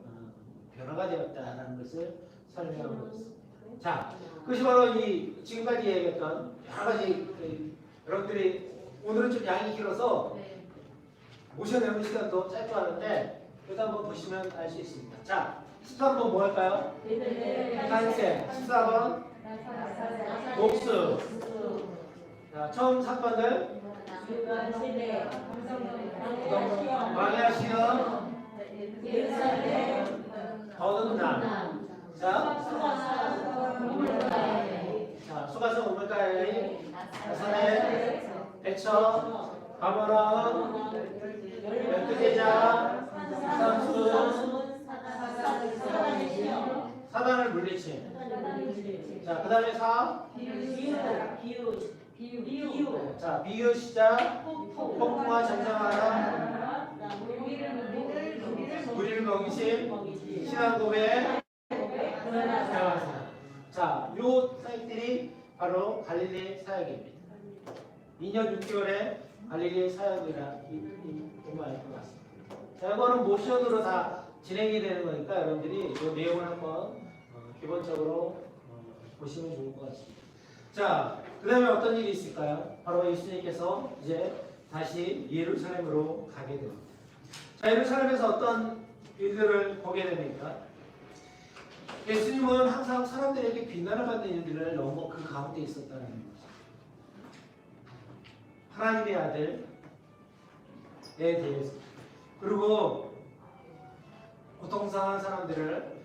변화가 되었다라는 것을 설명하고 있습니다. 자, 그것이 바로 이 지금까지 얘기했던 여러 가지 여러분들이 오늘은 좀 양이 길어서 모셔내는 시간도 짧고 하는데 그래도 한번 보시면 알 수 있습니다. 자, 13번 뭐 할까요? 탄생. 14번 목수. 자, 처음 사건들 광야 시험, 거듭남. 자, 수가성 우물가에 나사렛, 배처, 가버나움, 12제자, 삼순, 사단을 물리친. 자, 그 다음에 자, 비유 시작, 폭풍과 전쟁하라, 무일명심, 신앙 고백, 변화산. 자, 요 사역들이 바로 갈릴리 사역입니다. 2년 6개월에 갈릴리 사역이라 보면 알 것 같습니다. 자, 이거는 모션으로 다 진행이 되는 거니까 여러분들이 이 내용을 한번 기본적으로 보시면 좋을 것 같습니다. 자, 그 다음에 어떤 일이 있을까요? 바로 예수님께서 이제 다시 예루살렘으로 가게 됩니다. 자, 예루살렘에서 어떤 일들을 보게 됩니까? 예수님은 항상 사람들에게 비난을 받는 일들을 너무 그 가운데 있었다는 거죠. 하나님의 아들에 대해서 그리고 고통상한 사람들을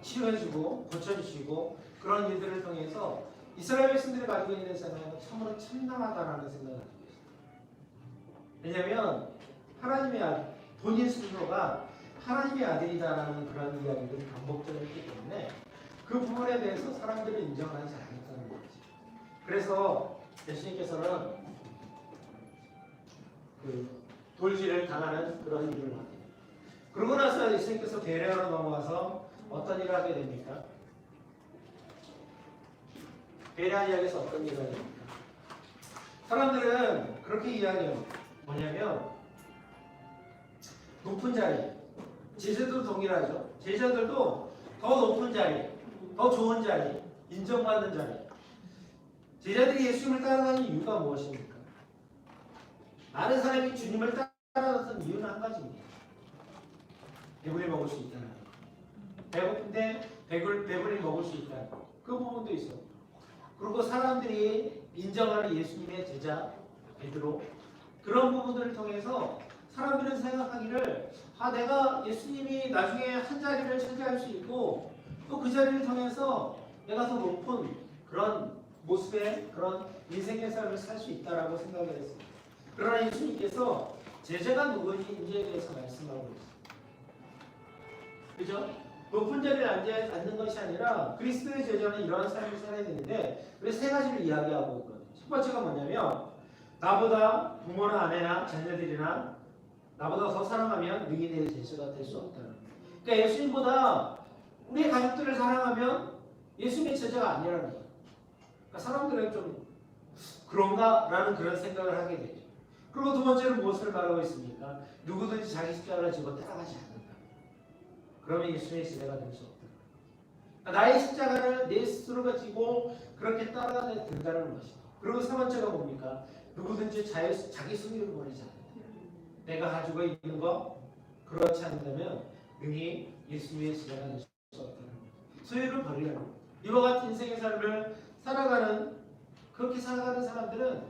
치료해주고 고쳐주시고 그런 일들을 통해서 이스라엘 백성들이 가지고 있는 생각은 참으로 참담하다라는 생각을 가지고 있습니다. 왜냐하면 하나님의 아들, 본인 스스로가 하나님의 아들이다라는 그런 이야기들이 반복되어 있기 때문에 그 부분에 대해서 사람들이 인정하지 않았다는 거지. 그래서 예수님께서는 그 돌질을 당하는 그런 일을 하게 돼요. 그러고 나서 예수님께서 베레아로 넘어가서 어떤 일을 하게 됩니까? 베레아 이야기에서 어떤 일을 하게 됩니까? 사람들은 그렇게 이야기해요. 뭐냐면 높은 자리, 제자들도 동일하죠. 제자들도 더 높은 자리, 더 좋은 자리, 인정받는 자리. 제자들이 예수님을 따라가는 이유가 무엇입니까? 많은 사람이 주님을 따라갔던 이유는 한 가지입니다. 배불리 먹을 수 있다는 거. 배고픈데 배불리 먹을 수 있다는 거. 그 부분도 있어요. 그리고 사람들이 인정하는 예수님의 제자 베드로, 그런 부분들을 통해서 사람들은 생각하기를 내가 예수님이 나중에 한 자리를 차지할 수 있고 또 그 자리를 통해서 내가 더 높은 그런 모습의 그런 인생의 삶을 살 수 있다라고 생각을 했습니다. 그러나 예수님께서 제자가 누구인지에 대해서 말씀하고 있습니다. 그죠? 높은 자리에 앉는 것이 아니라 그리스도의 제자는 이러한 삶을 살아야 되는데 왜 세 가지를 이야기하고 있거든요. 첫 번째가 뭐냐면 나보다 부모나 아내나 자녀들이나 나보다 더 사랑하면 능히 내 제자가 될 수 없다는 거예요. 그러니까 예수님보다 우리 가족들을 사랑하면 예수님의 제자가 아니라는 거예요. 그러니까 사람들은 좀 그런가라는 그런 생각을 하게 되죠. 그리고 두 번째는 무엇을 말하고 있습니까? 누구든지 자기 십자가를 지고 따라가지 않는다. 그러면 예수님의 제자가 될 수 없다. 그러니까 나의 십자가를 내 스스로가 지고 그렇게 따라가야 된다는 것이다. 그리고 세 번째가 뭡니까? 누구든지 자기 소유를 버리지 않는다. 내가 가지고 있는 거 그렇지 않다면 능히 예수님의 제자가 될 수 없다는 거예요. 소유를 버리라는 거예요. 이와 같은 인생의 삶을 그렇게 살아가는 사람들은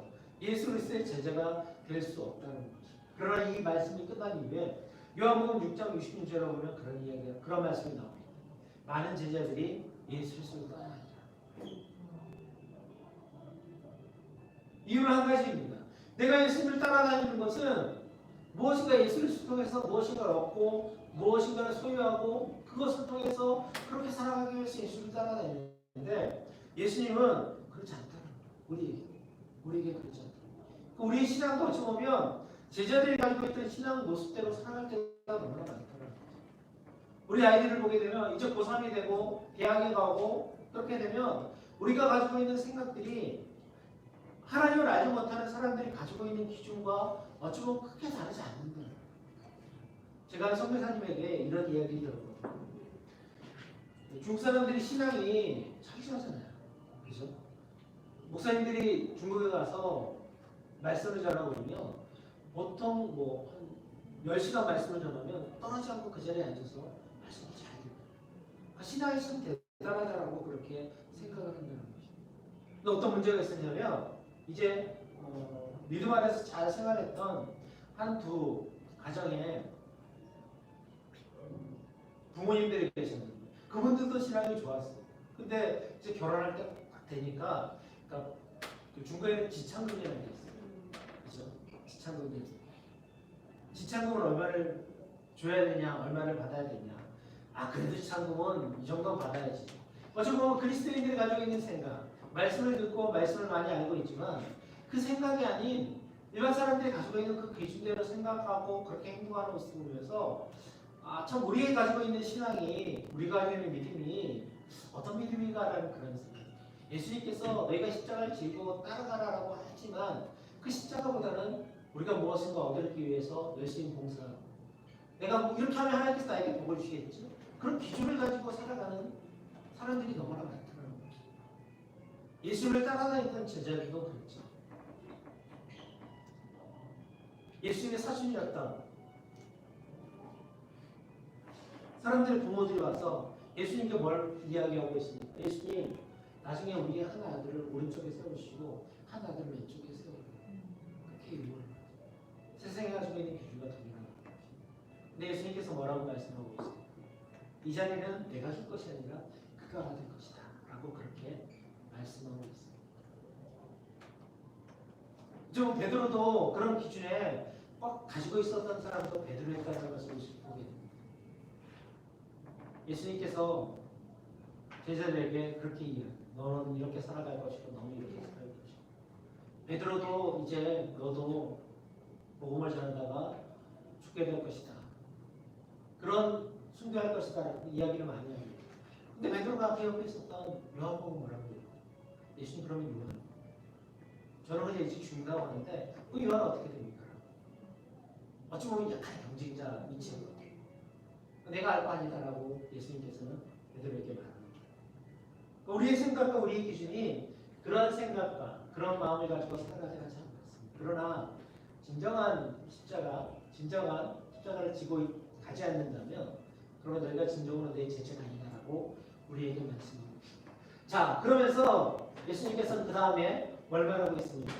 예수 그리스도의 제자가 될 수 없다는 거죠. 그러나 이 말씀이 끝난 이후에 요한복음 6장 66절에 보면 그런 말씀이 나옵니다. 많은 제자들이 예수 그리스도를 따라가니라. 이유는 한 가지입니다. 내가 예수님을 따라다니는 것은 무엇인가 예수 그리스도를 통해서 무엇인가를 얻고 무엇인가를 소유하고 그것을 통해서 그렇게 살아가기 위해서 예수를 따라다니는데 예수님은 그렇지 않다는 거예요. 우리에게 그렇지 않다. 우리의 신앙도 어찌 보면 제자들이 가지고 있던 신앙 모습대로 살아갈 때가 너무나 많다는 거죠. 우리 아이들을 보게 되면 이제 고3이 되고 대학에 가고 그렇게 되면 우리가 가지고 있는 생각들이 하나님을 알지 못하는 사람들이 가지고 있는 기준과 어찌 보면 크게 다르지 않는다. 제가 선교사님에게 이런 이야기를 들었거든요. 중국 사람들이 신앙이 철저하잖아요. 그죠? 목사님들이 중국에 가서 말씀을 전하고 있으면 보통 한 10시간 말씀을 전하면 떠나지 않고 그 자리에 앉아서 말씀을 잘 듣고 신앙이 참 대단하다라고 그렇게 생각을 한다는 거죠. 근데 어떤 문제가 있었냐면 이제 믿음 안에서 잘 생활했던 한두 가정에 부모님들이 계셨는데 그분들도 신앙이 좋았어요. 근데 이제 결혼할 때 딱 되니까 그러니까 중국에는 지창금이라는 게 있어요. 그죠? 지창금이 있어요. 지창금은 얼마를 줘야 되냐, 얼마를 받아야 되냐. 그래도 지창금은 이 정도는 받아야지. 어찌 보면 그리스도인들이 가지고 있는 생각, 말씀을 듣고 말씀을 많이 알고 있지만 그 생각이 아닌 일반 사람들이 가지고 있는 그 기준대로 생각하고 그렇게 행동하는 모습을 보면서 참 우리가 가지고 있는 신앙이, 우리가 가지고 있는 믿음이 어떤 믿음인가라는 그런 생각. 예수님께서 너희가 십자가를 지고 따라가라라고 하지만 그 십자가보다는 우리가 무엇인가 얻기 위해서 열심히 봉사하고 내가 이렇게 하면 하나님께서 나에게 복을 주시겠지? 그런 기준을 가지고 살아가는 사람들이 너무나 많더라고요. 예수를 따라다니던 제자들도 그렇죠. 예수님의 사순이었던 사람들의 부모들이 와서 예수님께 뭘 이야기하고 있습니까? 예수님, 나중에 우리 한 아들을 오른쪽에 세우시고 한 아들을 왼쪽에 세우고 그렇게 요구를 해요. 세상에 가지고 있는 기준과 동일한 거죠. 근데 예수님께서 뭐라고 말씀하고 있습니까? 이 자리는 내가 줄 것이 아니라 그가 받을 것이다 라고 그렇게 말씀하고 있습니다. 좀 베드로도 그런 기준에 꼭 가지고 있었던 사람도 베드로에까지 것을 보게 됩니다. 예수님께서 제자들에게 그렇게 이야기해요. 너는 이렇게 살아갈 것이고 너는 이렇게 살아갈 것이고. 베드로도 이제 너도 복음을 전하다가 죽게 될 것이다. 그런 순교할 것이다. 이야기를 많이 합니다. 근데 베드로가 그 옆에 있었던 요한복음 뭐라고 해요? 예수님 그러면 요한. 저는 그냥 일찍 죽는다고 하는데 그 요한은 어떻게 됩니까? 어찌 보면 약한 경쟁자 위치인 것 같아요. 내가 알 거 아니다라고 예수님께서는 베드로에게 말합니다. 우리의 생각과 우리의 기준이 그런 생각과 그런 마음을 가지고 살아가지 않습니다. 그러나 진정한 십자가를 지고 가지 않는다면 그러면 너희가 진정으로 내 제자가 아니다라고 우리에게 말씀합니다. 자, 그러면서 예수님께서는 그 다음에 뭘 말하고 있습니까?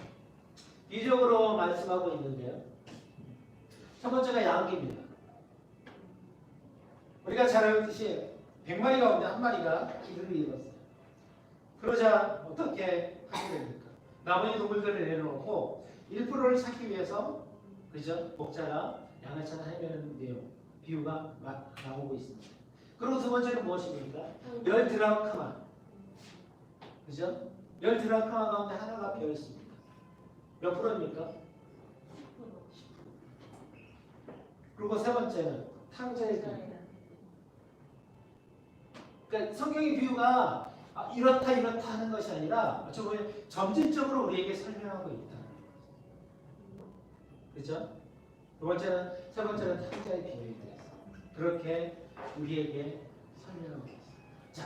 비유적으로 말씀하고 있는데요. 첫 번째가 양귀입니다. 우리가 잘 알듯이 100마리 가운데 한 마리가 길을 잃었어요. 그러자 어떻게 하게 됩니까? 나머지 동물들을 내려놓고 1%를 찾기 위해서 그죠? 목자가 양을 찾아 헤매는 내용, 비유가 막 나오고 있습니다. 그리고 두 번째는 무엇입니까? 10드라크마. 그죠? 10드라크마 가운데 하나가 비어 있습니다. 몇 프로입니까? 10%. 그리고 세 번째는 탕자의 비유. 그러니까 성경의 비유가 이렇다 하는 것이 아니라 어쩌면 점진적으로 우리에게 설명하고 있다. 그렇죠? 세 번째는 탕자의 비유에 대해서 그렇게 우리에게 설명하고 있습니다. 자,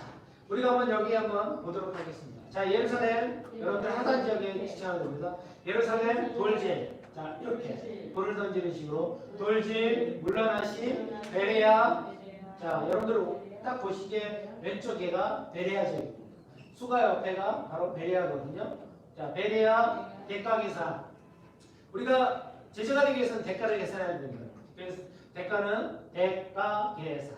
우리가 한번 보도록 하겠습니다. 자, 예루살렘 여러분들 하단 지역에 지칭하는 겁니다. 예루살렘 돌진. 자, 이렇게 돌을 던지는 식으로 돌진, 물러나심, 베레아. 자, 여러분들 딱 보시기에 왼쪽에가 베레아 지역입니다. 수가 옆에가 바로 베레아거든요. 자, 베레아 대가계산. 우리가 제자가 되기 위해서는 대가를 계산해야 됩니다. 그래서 대가는 대가계산.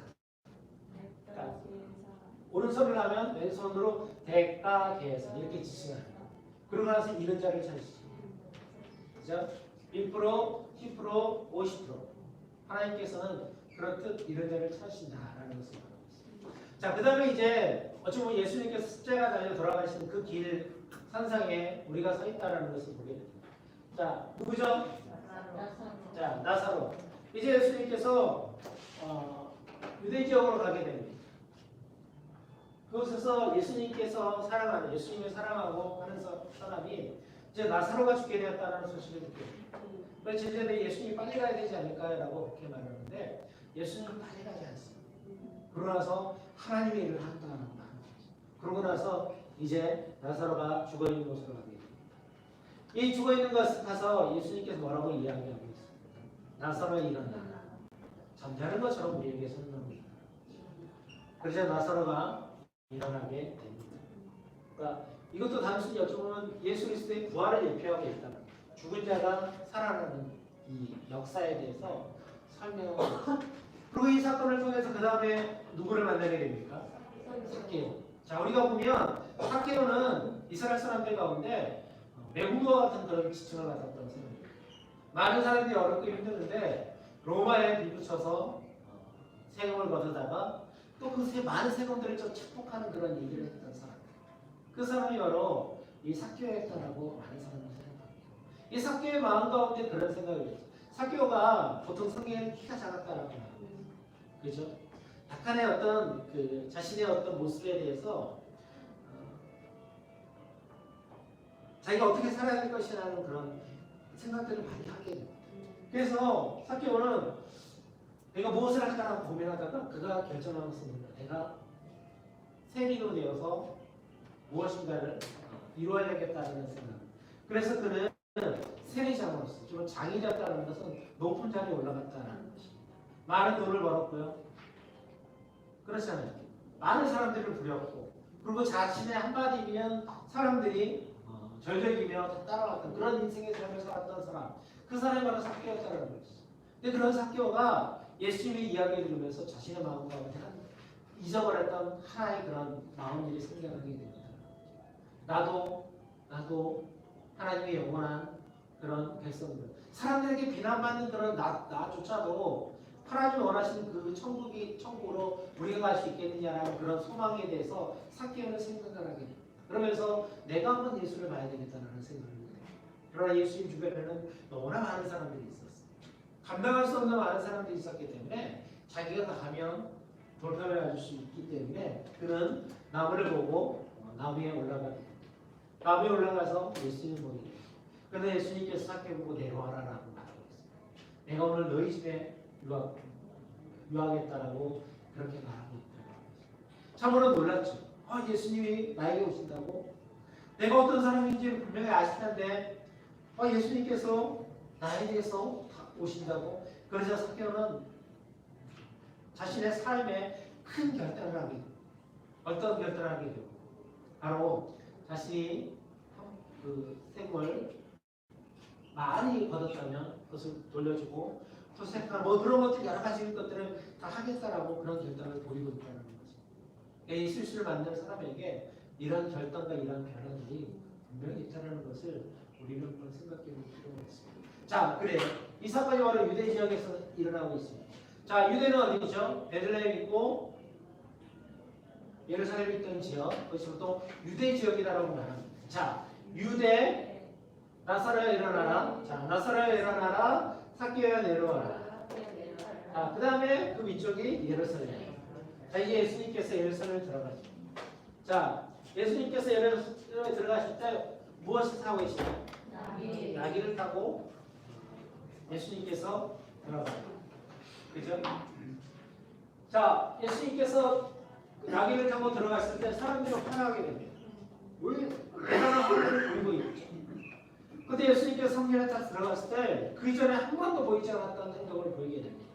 오른손을 하면 왼손으로 대가계산 이렇게 지칭합니다. 그러고 나서 이런 자를 찾으시죠. 그죠? 1%, 10%, 50%. 하나님께서는 그렇듯 이런 자를 찾으신다라는 것을 말하고 있습니다. 자, 그 다음에 이제 어찌 보면 예수님께서 십자가 달려 돌아가시는 그 길 산상에 우리가 서 있다라는 것을 보게 됩니다. 자, 누구죠? 자, 나사로. 이제 예수님께서 유대 지역으로 가게 됩니다. 그곳에서 예수님을 사랑하고 하는 사람이 이제 나사로가 죽게 되었다는 소식을 듣게 됩니다. 그래서 제자들이 예수님이 빨리 가야 되지 않을까라고 그렇게 말하는데 예수님은 빨리 가지 않습니다. 그러고 나서 하나님의 일을 한다는 거죠. 그러고 나서 이제 나사로가 죽어 있는 곳으로 가게 됩니다. 이 죽어 있는 곳에 가서 예수님께서 뭐라고 이야기하고 있습니다. 나사로가 일어나. 잠자는 것처럼 우리에게 설명합니다. 그래서 나사로가 일어나게 됩니다. 그러니까 이것도 단순히 여쭤보면 예수 그리스도의 부활을 예표하고 있다는 죽은 자가 살아나는 이 역사에 대해서 설명하고 있습니다. 그리고 이 사건을 통해서 그 다음에 누구를 만나게 됩니까? 삭개오. 자, 우리가 보면 삭개오는 이스라엘 사람들 가운데 매국노와 같은 그런 지칭을 받았던 사람입니다. 많은 사람들이 어렵고 힘드는데 로마에 밀붙여서 세금을 거두다가 또 그 많은 세금들을 좀 착복하는 그런 일을 했던 사람. 그 사람이 바로 이 삭개오였다라고 많은 사람들이 생각합니다. 이 삭개오의 마음 가운데 그런 생각을 했어요. 삭개오가 보통 성경에는 키가 작았다라고 말합니다. 그렇죠? 약간의 어떤 그 자신의 어떤 모습에 대해서 자기가 어떻게 살아야 될 것이라는 그런 생각들을 많이 하게 됩니다. 그래서 삭개오는 내가 무엇을 할까 고민하다가 그가 결정하였습니다. 내가 세리로 되어서 무엇인가를 이루어야겠다는 생각. 그래서 그는 세리장으로서 좀 장이 되었다는 것은 높은 자리에 올라갔다는 것입니다. 많은 돈을 벌었고요. 그렇잖아요. 많은 사람들을 부렸고 그리고 자신의 한마디면 사람들이 절절기며 다 따라왔던 그런 인생의 삶을 살았던 사람. 그 사람이 바로 삭개오였다는 것이죠. 근데 그런 삭개오가 예수님의 이야기를 들으면서 자신의 마음 가운데 잊어버렸던 하나의 그런 마음들이 생겨나게 됩니다. 나도 하나님의 영원한 그런 백성들. 사람들에게 비난받는 그런 나조차도 하나님 원하시는 그 천국으로 우리가 갈 수 있겠느냐라는 그런 소망에 대해서 삭개오는 생각을 하게 돼요. 그러면서 내가 한번 예수를 봐야 되겠다는 생각을 해요. 그러나 예수님 주변에는 너무나 많은 사람들이 있었어요. 감당할 수 없는 많은 사람들이 있었기 때문에 자기가 가면 돌팔을 가질 수 있기 때문에 그는 나무를 보고 나무 위에 올라가게 돼요. 나무 위에 올라가서 예수님을 보게 돼요. 그런데 예수님께서 삭개 보고 내려와라라고 말하고 있어요. 내가 오늘 너희 집에 유하겠다라고 그렇게 말하고 있더라고요. 참으로 놀랐죠. 예수님이 나에게 오신다고? 내가 어떤 사람인지 분명히 아실 텐데 예수님께서 나에 대해서 오신다고? 그래서 삭개오는 자신의 삶에 큰 결단을 하게 됩니다. 어떤 결단을 하게 되고 바로 자신이 그 생물 많이 받았다면 그것을 돌려주고 토색한 그런 것들 여러 가지 것들을 다 하겠다라고 그런 결단을 보이고 있다는 거죠. 이 실수를 만든 사람에게 이런 결단과 이런 변화들이 분명히 있다는 것을 우리는 한번 생각해 볼 필요가 있습니다. 자, 그래요. 이 사건이 바로 유대 지역에서 일어나고 있습니다. 자, 유대는 어디죠? 베들레헴 있고 예루살렘 있던 지역, 그것이 보통 유대 지역이라고 말합니다. 자, 유대 나사로야 일어나라. 자, 나사로야 일어나라. 삭개오야 내려와라. 자, 그 다음에 그 위쪽이 예루살렘. 자, 이제 예수님께서 예루살렘에 들어가죠. 자, 예수님께서 예루살렘에 들어가실 때 무엇을 타고 계시나요? 나귀를 타고 예수님께서 들어가요. 그죠? 자, 예수님께서 나귀를 타고 들어갔을 때 사람들이 화나게 됩니다. 왜 대단한 하늘을 보이고 있죠. 근데 예수님께서 성전에 딱 들어갔을 때 그 이전에 한 번도 보이지 않았던 행동을 보이게 됩니다.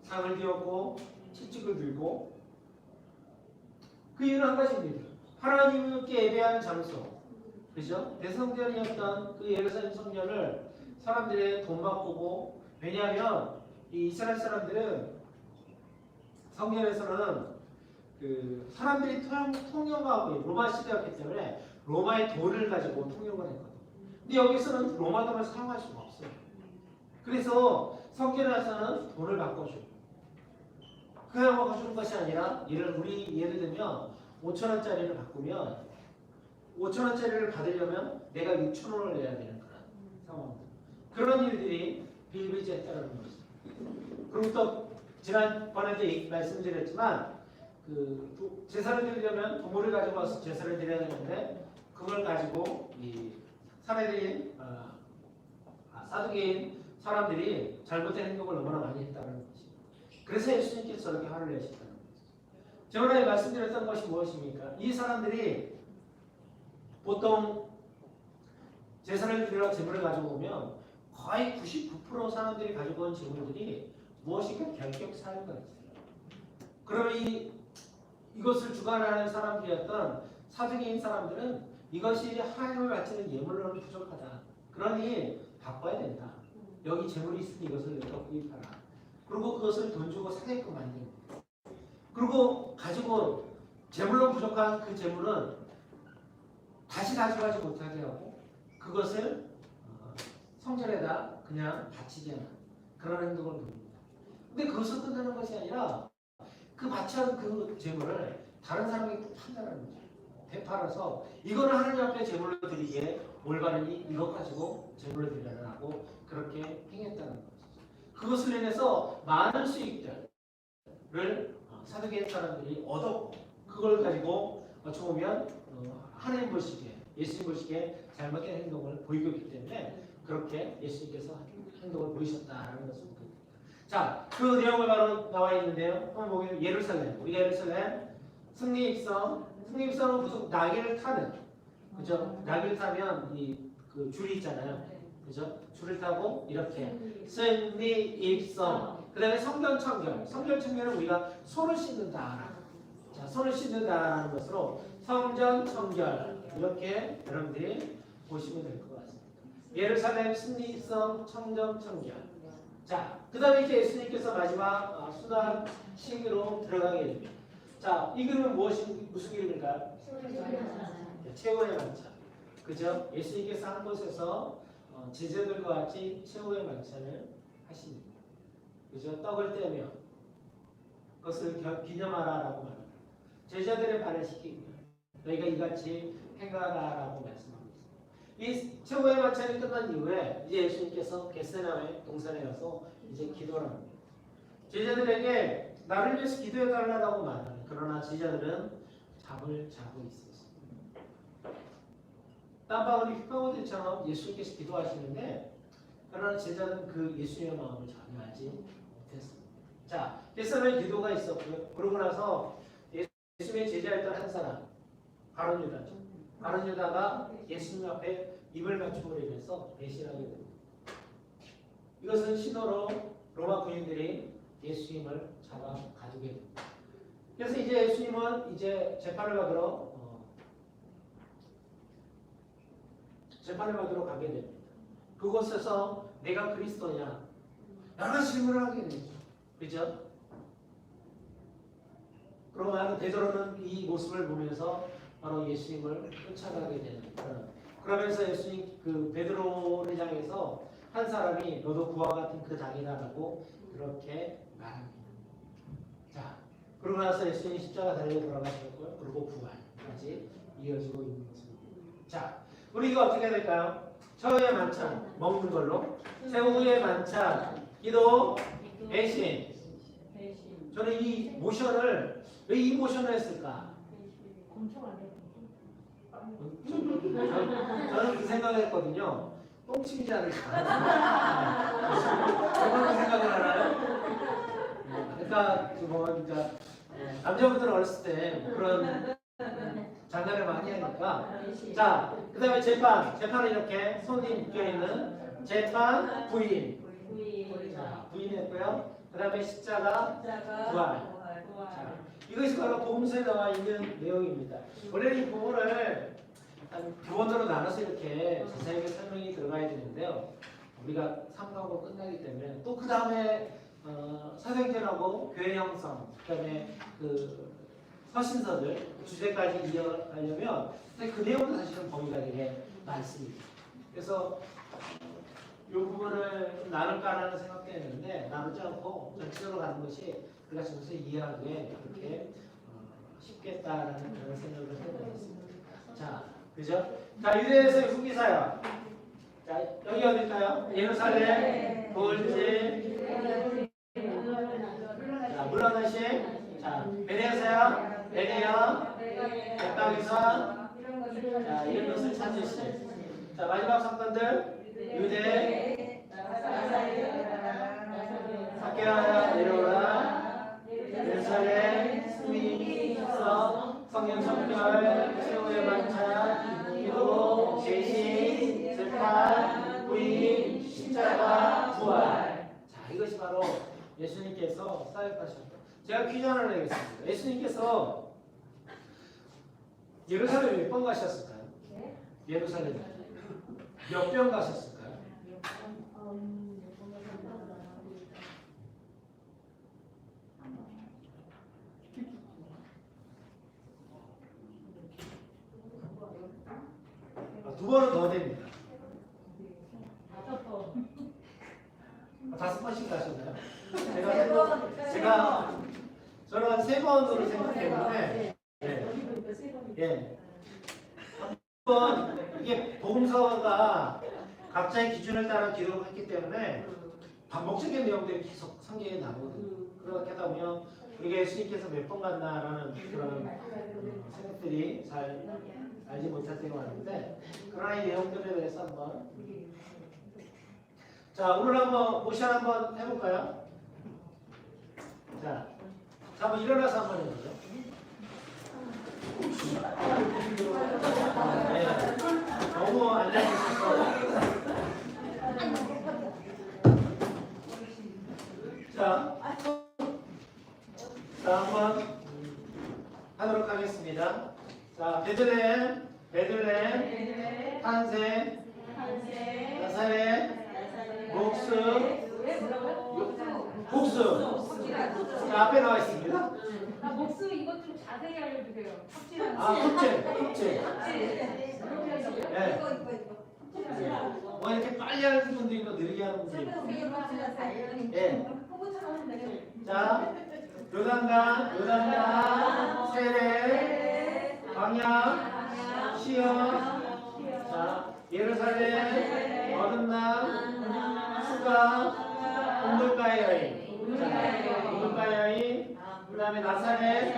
상을 뒤엎고 채찍을 들고 그 이유는 한 가지입니다. 하나님께 예배하는 장소, 그죠? 대성전이었던 그 예루살렘 성전을 사람들의 돈 바꾸고, 왜냐하면 이 이스라엘 사람들은 성전에서는 그 사람들이 통용하고 로마 시대였기 때문에 로마의 돈을 가지고 통용을 했거든요. 근데 여기서는 로마 돈을 사용할 수가 없어요. 그래서 성전에서는 돈을 바꿔줘요. 그냥 바꿔주는 것이 아니라 예를 들면 5,000원짜리를 바꾸면 5,000원짜리를 받으려면 내가 6,000원을 내야 되는 그런 상황입니다. 그런 일들이 비일비재했다는 것이죠. 그리고 또 지난번에도 말씀드렸지만 그 제사를 드리려면 동물을 가지고 와서 제사를 드려야 되는데 그걸 가지고 이 사례들인 사두개인 사람들이 잘못된 행동을 너무나 많이 했다는 것이죠. 그래서 예수님께서 저렇게 화를 내셨다는 것이죠. 저번에 말씀드렸던 것이 무엇입니까? 이 사람들이 보통 제사를 드리러 제물을 가지고 오면 거의 99% 사람들이 가지고 온 제물들이 무엇인가 결격 사유가 있어요. 그러면 이것을 주관하는 사람들이었던 사두개인 사람들은 이것이 하나님을 바치는 예물로는 부족하다. 그러니 바꿔야 된다. 여기 제물이 있으니 이것을 내가 구입하라. 그리고 그것을 돈 주고 사게끔 만듭니다. 그리고 가지고 제물로 부족한 그 제물은 다시 가져가지 못하게 하고 그것을 성전에다 그냥 바치지 않는 그런 행동을 보입니다. 근데 그것을 끝나는 것이 아니라 그 바치한 그 제물을 다른 사람에게 판단하는 거죠. 되팔아서 이거는 하나님 앞에 제물로 드리기에 올바르니 이것 가지고 제물로 드리라고 그렇게 행했다는 거죠. 그것을 인해서 많은 수익들을 사두개인 사람들이 얻었고 그걸 가지고 어찌 보면 하나님 보시기에 예수님 보시기에 잘못된 행동을 보이고 있기 때문에 그렇게 예수님께서 행동을 보이셨다는 것을 보게 됩니다. 자, 그 내용을 바로 나와 있는데요. 한번 보면 예루살렘, 우리가 예루살렘 승리입성은 무슨 나귀를 타는, 그죠? 나귀를 타면 그 줄이 있잖아요, 그죠? 줄을 타고 이렇게 승리입성. 그다음에 성전청결. 성전청결은 우리가 손을 씻는다. 자, 손을 씻는다라는 것으로 성전청결 이렇게 여러분들이 보시면 될 것 같습니다. 예루살렘 승리입성 성전청결. 자, 그 다음에 이제 예수님께서 마지막 수단 시기로 들어가게 됩니다. 자, 이 그림은 무슨 그림일까요? 최후의 만찬. 그죠? 예수님께서 한 곳에서 제자들과 같이 최후의 만찬을 하십니다. 그죠? 떡을 떼며 그것을 기념하라라고 말합니다. 제자들의 발을 씻기고 너희가 이같이 행하라라고 말씀하고 있습니다. 이 최후의 만찬이 끝난 이후에 이제 예수님께서 겟세마네 동산에 가서 이제 기도를 합니다. 제자들에게 나를 위해서 기도해 달라고 말합니다. 그러나 제자들은 잠을 자고 있었습니다. 땀방울이 휘방울들처럼 예수님께서 기도하시는데 그러나 제자는 그 예수님의 마음을 전혀 알지 못했습니다. 자, 겟세마네 기도가 있었고요. 그러고 나서 예수님의 제자였던 한 사람 바로 유다죠. 바로 유다가 예수님 앞에 입을 맞춤으로 인해서 배신하게 됩니다. 이것은 신호로 로마 군인들이 예수님을 잡아 가두게 됩니다. 그래서 이제 예수님은 이제 재판을 받으러 가게 됩니다. 그곳에서 내가 그리스도냐 여러 질문을 하게 되죠. 그죠? 그러면 베드로는 이 모습을 보면서 바로 예수님을 쫓아가게 되는 그러면서 예수님 그 베드로를 향해서 한 사람이 너도 그와 같은 그 장이다라고 그렇게 말합니다. 자, 그러고 나서 예수님이 십자가 달려 돌아가셨고요. 그리고 부활까지 이어지고 있는 것입니다. 자, 우리 이거 어떻게 해야 될까요? 처음의 만찬 먹는 걸로, 새우의 만찬 기도, 배신. 저는 이 모션을 왜 이 모션을 했을까? 저는 그 생각을 했거든요. 똥침이지 않을까? 정말 그 생각을 하나요? 그러니까 그러니까 남자분들은 어렸을 때 그런 장난을 많이 하니까. 자, 그다음에 재판은 이렇게 손이 묶여 있는 재판 부인. 자, 부인했고요. 그다음에 십자가 부활. 자, 이것이 바로 복음서에 나와 있는 내용입니다. 원래 이 부분을 한 두 번으로 나눠서 이렇게 자세하게 설명이 들어가야 되는데요. 우리가 3과고 끝나기 때문에 또 그 다음에 사도행전하고 교회 형성, 그다음에 그 서신서들 주제까지 이어가려면 그 내용도 사실은 범위가 되게 많습니다. 그래서 이 부분을 좀 나눌까라는 생각도 했는데 나누지 않고 전체적으로 가는 것이 우리가 전체 이해하기에 그렇게 쉽겠다라는 그런 생각을 해보겠습니다. 자, 그죠? 자, 유대에서의 후기사역. 자, 여기 어딜까요? 예루살렘, 돌집, 자, 물러나심, 자, 베네사역, 베네야, 백박이선, 자, 이런 것을 찾으시. 자, 마지막 사건들, 유대, 사케아야 내려오라, 예루살렘, 스미, 성령 성결, 최후의 만찬, 기도, 계시, 재판, 부임, 십자가, 부활. 자, 이것이 바로 예수님께서 사역하셨다. 제가 퀴즈 하나 내겠습니다. 예수님께서 예루살렘 몇 번 가셨을까요? 예루살렘 몇 번 가셨을까요? 두 번은 더 됩니다. 5번씩 가셨나요? 저는 한 3번으로 생각했는데, 예. 한번 이게 복음서가 각자의 기준을 따라 기록을 했기 때문에 반복적인 내용들이 계속 성경에 나오거든요. 그렇게 하다 보면 우리가 예수님께서 몇 번 갔나라는 그런 생각들이 잘 알지 못할 때가 많은데, 그러나 이 내용들에 대해서 한번 자, 오늘 한번 모션 한번 해볼까요? 자, 한번 일어나서 한번 해보죠. 네. 너무 앉아있어서. 자, 한번 하도록 하겠습니다. 자, 베들레헴, 탄생, 나사렛, 복수. 자, 앞에 나와 있습니다. 목수 이것 좀 자세히 알려주세요. 톱질. 네. 뭐 이렇게 빨리 하는 분도 있고 느리게 하는 분도 있고. 예. 자, 요단강, 세례, 광야, 시험, 자, 예루살렘, 거듭남, 수가, 공물가의 여인, 자, 공물가의 여인, 그 다음에 나사렛,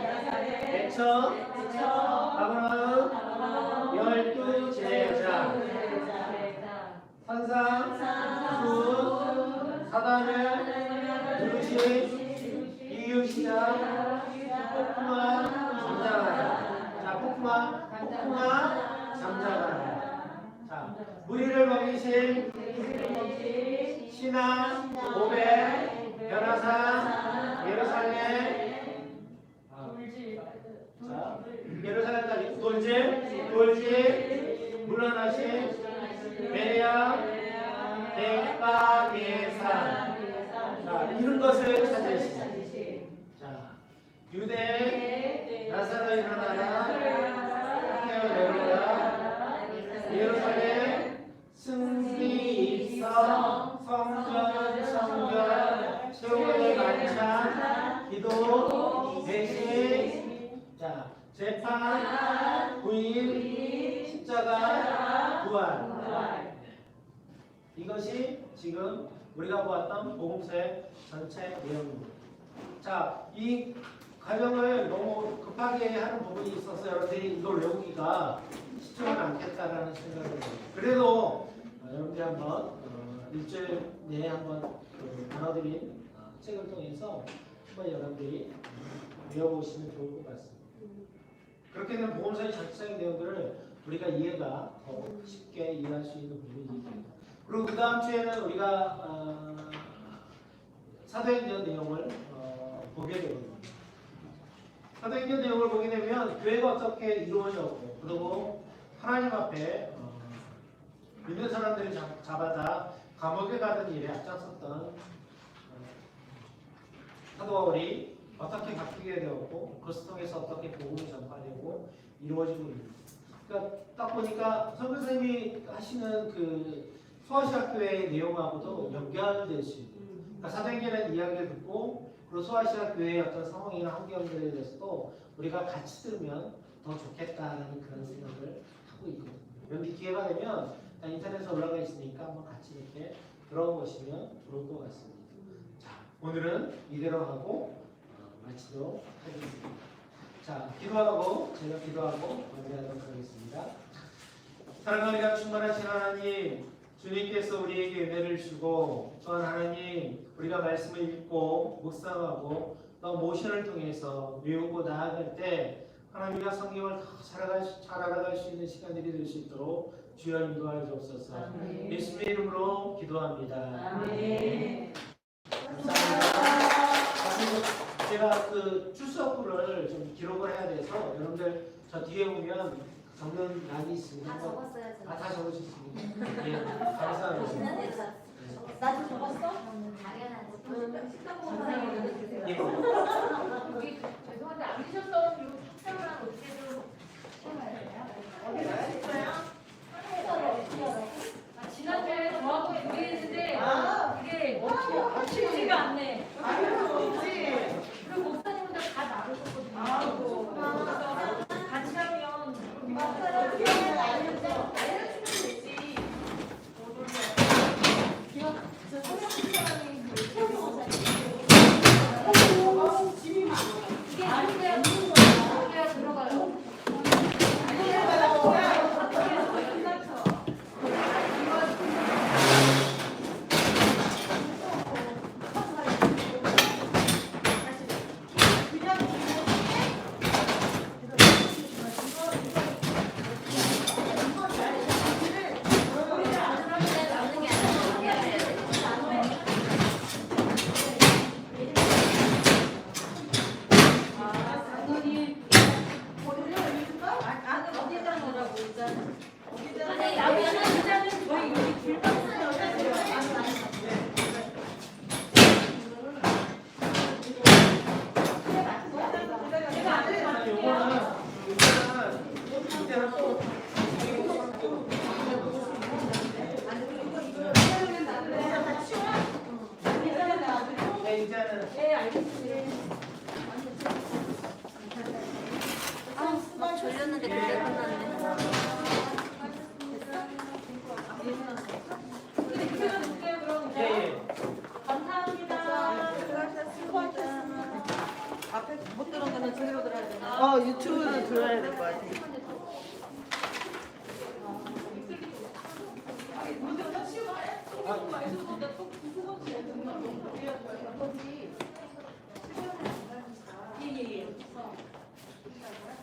대처, 가버나움, 12 제자, 산상, 수, 사단을, 누르시, 이유시자, 폭풍아, 잠자가라. 자, 폭풍아, 잠자가라. 자, 무리를 먹이신 신앙, 고백, 변화산, 예루살렘, 자, 예루살렘까지 돌집, 물러나신 베레아, 백박예산. 자, 이런 것을 찾으시다. 자, 유대, 나사로 일어나라, 내려오라, 예루살렘, 승리 입성, 성전, 최후의 만찬, 기도, 대신, 자, 재판, 부인, 십자가, 부활. 이것이 지금 우리가 보았던 복음서의 전체 내용입니다. 자, 이 과정을 너무 급하게 하는 부분이 있어서 여러분들이 이걸 외우기가 쉽지는 않겠다라는 생각을 해요. 그래도 여러분들이 한번 일주일 내에 한번 나눠드린 책을 통해서 한번 여러분들이 외워보시면 좋을 것 같습니다. 그렇게 되면 복음서의 전체적인 내용들을 우리가 이해가 더 쉽게 이해할 수 있는 부분이 있습니다. 그리고 그 다음 주에는 우리가 사도행전 내용을 보게 되거든요. 사도행전 내용을 보게 되면 교회가 어떻게 이루어졌고, 그리고 하나님 앞에 믿는 사람들이 잡아다 감옥에 가던 일에 앞장섰던 사도 바울이 어떻게 바뀌게 되었고, 그것을 통해서 어떻게 복음이 전파되고 이루어지고 있는지. 그러니까 딱 보니까 선교사님이 하시는 그 소아시아 교회의 내용하고도 연결될 수 있고, 그러니까 사도행전의 이야기를 듣고, 그리고 소아시아 교회의 어떤 상황이나 환경들에 대해서도 우리가 같이 들으면 더 좋겠다라는 그런 생각을 하고 있거든요. 여러분 기회가 되면 인터넷에 올라가 있으니까 한번 같이 이렇게 들어보시면 좋을 것 같습니다. 자, 오늘은 이대로 하고 마치도록 하겠습니다. 자, 기도하고 제가 기도하고 마무리하도록 하겠습니다. 사랑하리라 충만하신 하나님, 주님께서 우리에게 은혜를 주고, 또한 하나님 우리가 말씀을 읽고 묵상하고 또 모션을 통해서 외우고 나아갈 때 하나님과 성경을 더 잘 알아갈 수 있는 시간들이 될 수 있도록 주여 인도하여 주옵소서. 예수님의 이름으로 기도합니다. 아멘. 감사합니다. 제가 그 출석부를 좀 기록을 해야 돼서 여러분들 저 뒤에 보면 적는欄이 있습니다. 다 적었어요. 다 적으셨습니다. 예, 감사합니다. 나도 적었어? 당연하지. 식당 보고 주세요. 예. 여기 죄송한데 안 드셨던 그리고 탁상을 어떻게 좀 해봐야 돼요? 어디 있어요? 지난주에 저하고 얘기했는데 이게 어떻게 쉽지가 않네. 아유, 없지. 그리고 목사님들 다 나누셨거든요. 아이고. 그래서 같이 하면 맞아요. 알려주면 되지. 유튜브는 들어야 될 것 같아.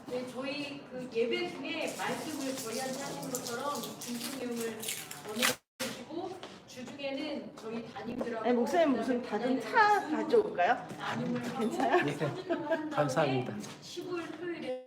네, 저희 그 예배 중에 말씀을 저희한테 하신 것처럼 중심 내용을 전해주시고 주중에는 저희 담임들하고 아니, 목사님 무슨 다른 차 가져올까요? 아니면 괜찮아요? 감사합니다. 시골 토요일에